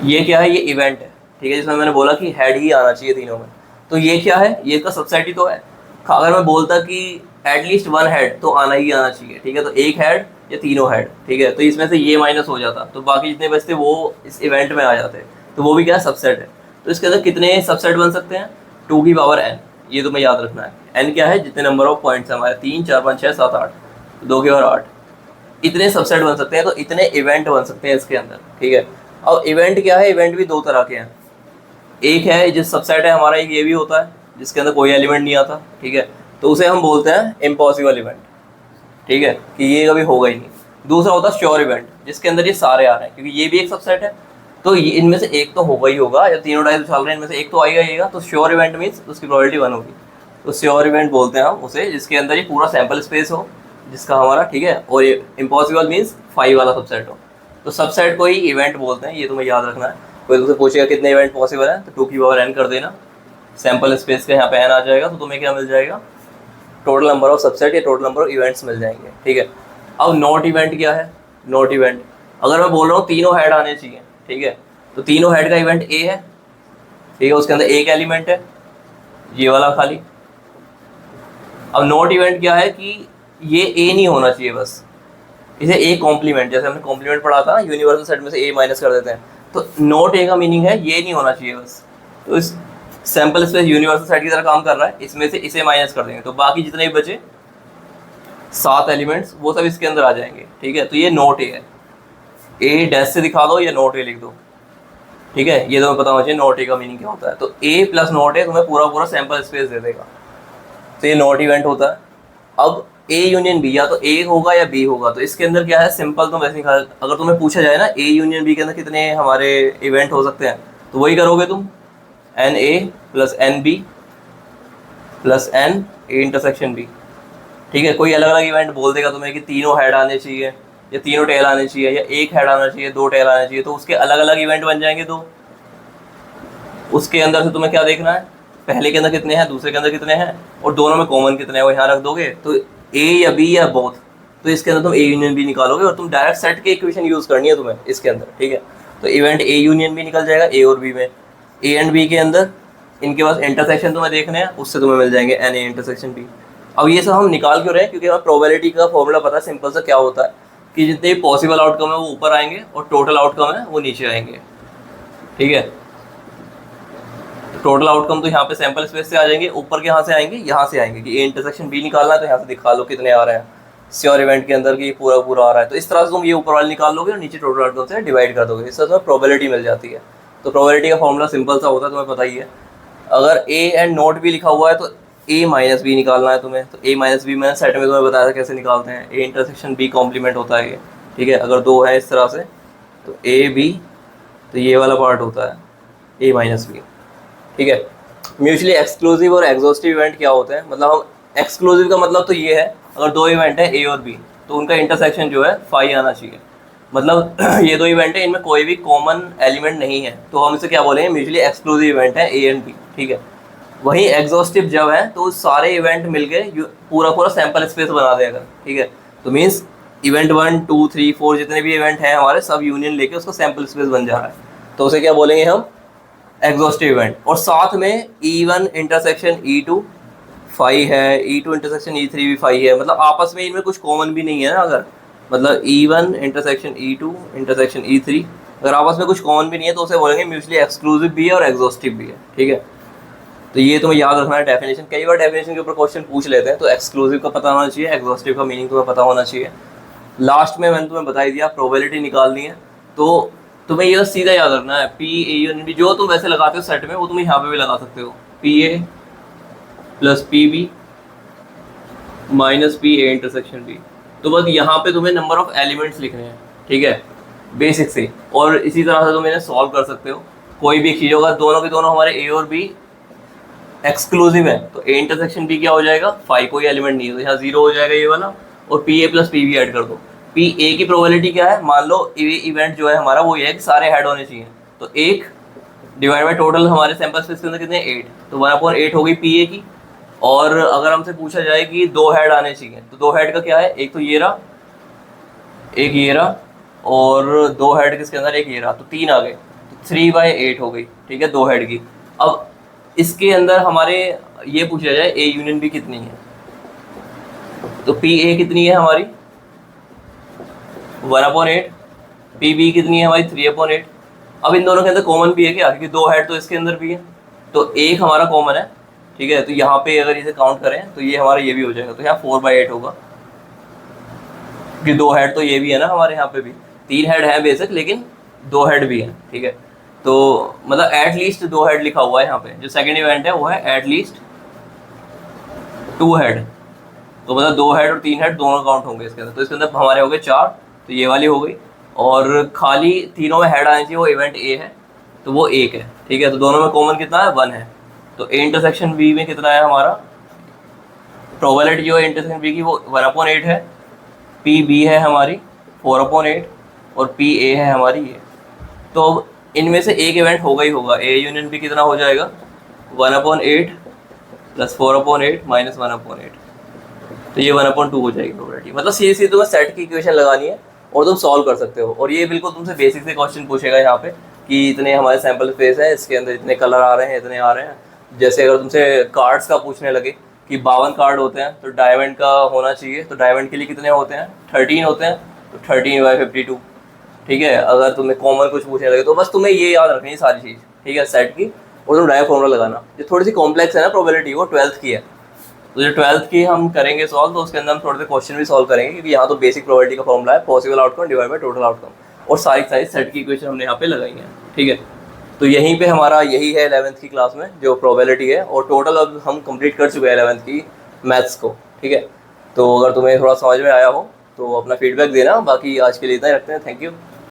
ये क्या है, ये इवेंट है। ठीक है, जिसमें मैंने बोला कि हेड ही आना चाहिए तीनों में, तो ये क्या है, ये इसका सबसेट ही तो है। अगर मैं बोलता कि एटलीस्ट 1 हेड तो आना ही आना चाहिए, ठीक है, तो 1 हेड या तीनों हेड, ठीक है, तो इसमें से ये माइनस हो जाता, तो बाकी जितने बचते वो इस इवेंट में आ जाते, तो वो भी क्या है, सबसेट है। तो इसके अंदर कितने सबसेट बन सकते हैं, 2 की पावर n, ये तुम्हें याद रखना है। n क्या है, जितने नंबर ऑफ पॉइंट्स हैं हमारे, 3 4 5 6 7 8, 2 की पावर 8, इतने सबसेट बन सकते हैं, तो इतने इवेंट बन सकते हैं इसके अंदर। ठीक है, अब इवेंट क्या है, इवेंट भी 2 तरह के हैं। एक है जिस सबसेट है हमारा, एक ये भी होता है जिसके अंदर कोई एलिमेंट नहीं आता, ठीक है, तो उसे हम बोलते हैं इम्पॉसिबल इवेंट। ठीक है, कि ये कभी होगा ही नहीं। दूसरा होता है श्योर इवेंट, जिसके अंदर ये सारे आ रहे हैं, क्योंकि ये भी एक सबसेट है, तो ये इनमें से एक तो होगा ही होगा, या तीनों डाइस उछाल रहे हैं, इनमें से एक तो आएगा। तो श्योर इवेंट मीन्स उसकी प्रोबेबिलिटी 1 होगी, तो श्योर इवेंट बोलते हैं हम उसे, जिसके अंदर ये पूरा सैम्पल स्पेस हो जिसका हमारा, ठीक है, और ये इम्पॉसिबल मीन्स 5 वाला सबसेट हो, तो सबसेट को ही इवेंट बोलते हैं। ये तुम्हें याद रखना है। कोई तुमसे पूछेगा कितने इवेंट पॉसिबल है, तो 2 की पावर n कर देना, सैम्पल स्पेस का यहाँ पे n आ जाएगा, तो तुम्हें क्या मिल जाएगा, टोटल नंबर ऑफ सबसेट या टोटल नंबर ऑफ इवेंट्स मिल जाएंगे। ठीक है, अब नॉट इवेंट क्या है, नॉट इवेंट अगर मैं बोल रहा हूँ तीनों हेड आने चाहिए, ठीक है, तो तीनों हेड का इवेंट ए है, ठीक है, उसके अंदर एक एलिमेंट है ये वाला खाली। अब नोट इवेंट क्या है कि ये ए नहीं होना चाहिए बस, इसे ए कॉम्प्लीमेंट, जैसे हमने कॉम्प्लीमेंट पढ़ा था यूनिवर्सल सेट में से ए माइनस कर देते हैं, तो नोट ए का मीनिंग है ये नहीं होना चाहिए बस। तो इस सैंपल स्पेस यूनिवर्सल सेट की तरह काम कर रहा है, इसमें से इसे माइनस कर देंगे तो बाकी जितने भी बचे 7 एलिमेंट्स वो सब इसके अंदर आ जाएंगे, ठीक है। तो ये नोट ए है, ए डैश से दिखा दो या नोट ए लिख दो, ठीक है, ये तुम्हें पता होना चाहिए नोट ए का मीनिंग क्या होता है। तो ए प्लस नोट ए तुम्हें पूरा पूरा सैंपल स्पेस दे देगा, तो ये नोट इवेंट होता है। अब ए यूनियन बी, या तो ए होगा या बी होगा, तो इसके अंदर क्या है सिंपल, तुम वैसे निकाल, अगर तुम्हें पूछा जाए ना ए यूनियन बी के अंदर कितने हमारे इवेंट हो सकते हैं, तो वही करोगे तुम, n a plus n b plus n a intersection b, ठीक है। कोई अलग अलग इवेंट बोल देगा तुम्हें कि तीनों हेड आने चाहिए या तीनों टेल आने चाहिए या एक हेड आना चाहिए, 2 टेल आने चाहिए, तो उसके अलग अलग इवेंट बन जाएंगे दो। उसके अंदर से तुम्हें क्या देखना है, पहले के अंदर कितने हैं, दूसरे के अंदर कितने हैं, और दोनों में कॉमन कितने हैं वो यहाँ रख दोगे, तो ए या बी या बोथ, तो इसके अंदर तुम ए यूनियन बी निकालोगे और तुम डायरेक्ट सेट की इक्वेशन यूज करनी है तुम्हें इसके अंदर, ठीक है। तो इवेंट ए यूनियन बी निकल जाएगा ए और बी में, ए एंड बी के अंदर इनके पास इंटरसेक्शन तुम्हें देखने हैं, उससे तुम्हें मिल जाएंगे एन ए इंटरसेक्शन बी। अब ये सब हम निकाल क्यों रहे हैं, क्योंकि हमें प्रोबेबिलिटी का फॉर्मूला पता है सिंपल सा क्या होता है कि जितने भी पॉसिबल आउटकम है वो ऊपर आएंगे और टोटल आउटकम है वो नीचे आएंगे, ठीक है। टोटल आउटकम तो यहाँ पे सैंपल स्पेस से आ जाएंगे, ऊपर के यहाँ से आएंगे, यहाँ से आएंगे कि ए इंटरसेक्शन बी निकालना है तो यहाँ से दिखा लो कितने आ रहे हैं श्योर इवेंट के अंदर कि पूरा पूरा आ रहा है। तो इस तरह से तुम ये ऊपर वाले निकाल लोगे और नीचे टोटल आउटकम से डिवाइड कर दोगे, इससे तुम्हें प्रोबेबिलिटी मिल जाती है। तो प्रोबेबिलिटी का फॉर्मूला सिंपल सा होता है, तुम्हें पता ही है। अगर ए एंड नोट बी लिखा हुआ है तो ए माइनस बी निकालना है तुम्हें, तो ए माइनस बी मैंने सेट में तुम्हें बताया था कैसे निकालते हैं, ए इंटरसेक्शन बी कॉम्प्लीमेंट होता है ये, ठीक है। अगर 2 है इस तरह से तो ए बी, तो ये वाला पार्ट होता है ए माइनस बी, ठीक है। म्यूचुअली एक्सक्लूसिव और एग्जॉस्टिव इवेंट क्या होते हैं, मतलब हम एक्सक्लूसिव का मतलब तो ये है अगर 2 इवेंट है ए और बी तो उनका इंटरसेक्शन जो है फाई आना चाहिए, मतलब ये 2 इवेंट है इनमें कोई भी कॉमन एलिमेंट नहीं है, तो हम इसे क्या बोलेंगे म्यूचुअली एक्सक्लूसिव इवेंट है ए एंड बी, ठीक है। वहीं एग्जॉस्टिव जब है तो सारे इवेंट मिलके पूरा पूरा सैंपल स्पेस बना देगा, ठीक है। तो मीन्स इवेंट 1 2 3 4 जितने भी इवेंट हैं हमारे सब यूनियन लेके उसका सैंपल स्पेस बन जा रहा है, तो उसे क्या बोलेंगे हम एग्जॉस्टिव इवेंट। और साथ में E1 इंटरसेक्शन E2 फाई है, E2 इंटरसेक्शन E3 भी फाई है, मतलब आपस में इनमें कुछ कॉमन भी नहीं है ना, अगर मतलब E1 intersection E2 intersection E3 अगर आपस में कुछ कॉमन भी नहीं है तो उसे बोलेंगे म्यूचुअली एक्सक्लूसिव भी है और एग्जॉस्टिव भी है, ठीक है। तो ये तुम्हें याद रखना है डेफिनेशन, कई बार डेफिनेशन के ऊपर क्वेश्चन पूछ लेते हैं, तो एक्सक्लूसिव का पता होना चाहिए, एग्जॉस्टिव का मीनिंग तुम्हें पता होना चाहिए। लास्ट में मैंने तुम्हें बता ही दिया प्रोबेबिलिटी निकालनी है, तो तुम्हें ये सीधा याद रखना है पी ए यूनियन बी, जो तुम वैसे लगाते हो सेट में वो तुम यहाँ पे भी लगा सकते हो, p a plus p b minus p a intersection b. तो बस यहाँ पे तुम्हें नंबर ऑफ एलिमेंट्स लिखने हैं, ठीक है, बेसिक से, और इसी तरह से तुम इन्हें सॉल्व कर सकते हो। कोई भी चीज़ होगा, दोनों के दोनों हमारे ए और बी एक्सक्लूसिव है तो ए इंटरसेक्शन बी क्या हो जाएगा, फाई कोई एलिमेंट नहीं है तो यहाँ 0 हो जाएगा ये वाला, और p a plus p b add कर दो। पी ए की प्रोबेबिलिटी क्या है, मान लो इवेंट जो है हमारा वो ये है कि सारे हेड होने चाहिए, तो 1 डिवाइड बाई टोटल हमारे सैंपल स्पेस के अंदर कितने 8, तो 1/8 हो गई पी ए की। और अगर हमसे पूछा जाए कि 2 हेड आने चाहिए तो 2 हेड का क्या है, एक तो ये रहा, एक ये रहा, और 2 हेड किसके अंदर, एक ये रहा, तो 3 आ गए, तो 3/8 हो गई, ठीक है, 2 हेड की। अब इसके अंदर हमारे ये पूछा जाए ए यूनियन बी कितनी है, तो पी ए कितनी है हमारी 1/8, पी बी कितनी है हमारी 3/8। अब इन दोनों के अंदर कॉमन भी है क्या, क्योंकि 2 हेड तो इसके अंदर भी है, तो एक हमारा कॉमन है, ठीक है। तो यहाँ पे अगर इसे काउंट करें तो ये हमारा ये भी हो जाएगा, तो यहाँ 4/8 होगा, क्योंकि 2 हेड तो ये भी है ना हमारे यहाँ पे भी, 3 हेड है बेसिक लेकिन 2 हेड भी है, ठीक है। तो मतलब एट लीस्ट 2 हेड लिखा हुआ है यहाँ पे, जो सेकंड इवेंट है वो है एट लीस्ट 2 हेड, तो मतलब 2 हेड और 3 हेड दोनों काउंट होंगे इसके अंदर, तो इसके अंदर हमारे हो गए 4, तो ये वाली हो गई, और खाली तीनों में हेड आने चाहिए वो इवेंट ए है तो वो 1 है, ठीक है। तो दोनों में कॉमन कितना है 1 है, तो ए इंटरसेक्शन बी में कितना है हमारा, प्रोबेबिलिटी जो है इंटरसेक्शन बी की वो 1/8 है, पी बी है हमारी 4/8 और पी ए है हमारी ये। तो अब इनमें से एक इवेंट होगा ही होगा, ए यूनियन बी कितना हो जाएगा 1/8 प्लस 4/8 माइनस 1/8, तो ये 1/2 हो जाएगी प्रोबेबिलिटी। मतलब सीधी सीधी तुम्हें सेट की इक्वेशन लगानी है और तुम सॉल्व कर सकते हो। और ये बिल्कुल तुमसे बेसिक से क्वेश्चन पूछेगा यहाँ पे कि इतने हमारे सैम्पल स्पेस है, इसके अंदर इतने कलर आ रहे हैं, इतने आ रहे हैं। जैसे अगर तुमसे कार्ड्स का पूछने लगे कि 52 कार्ड होते हैं तो डायमंड का होना चाहिए, तो डायमंड के लिए कितने होते हैं, 13 होते हैं, तो 13/52। ठीक है, अगर तुम्हें कॉमन कुछ पूछने लगे तो बस तुम्हें ये याद रखनी है सारी चीज़, ठीक है, सेट की, और तुम डायरेक्ट फॉर्मूला लगाना। जो थोड़ी सी कॉम्प्लेक्स है ना प्रोबेबिलिटी, वो 12th की है। तो जो 12th की हम करेंगे सॉल्व, तो उसके अंदर हम थोड़े से क्वेश्चन भी सॉल्व करेंगे, क्योंकि यहाँ तो बेसिक प्रोबेबिलिटी का फॉर्मूला है possible outcome divide by total outcome, और सारी सारी सेट की इक्वेशन हमने यहाँ पे लगाई है। ठीक है, तो यहीं पे हमारा यही है 11th की क्लास में जो प्रोबेबिलिटी है, और टोटल अब हम कंप्लीट कर चुके हैं 11th की मैथ्स को। ठीक है, तो अगर तुम्हें थोड़ा समझ में आया हो तो अपना फीडबैक देना, बाकी आज के लिए इतना ही रखते हैं। Thank you.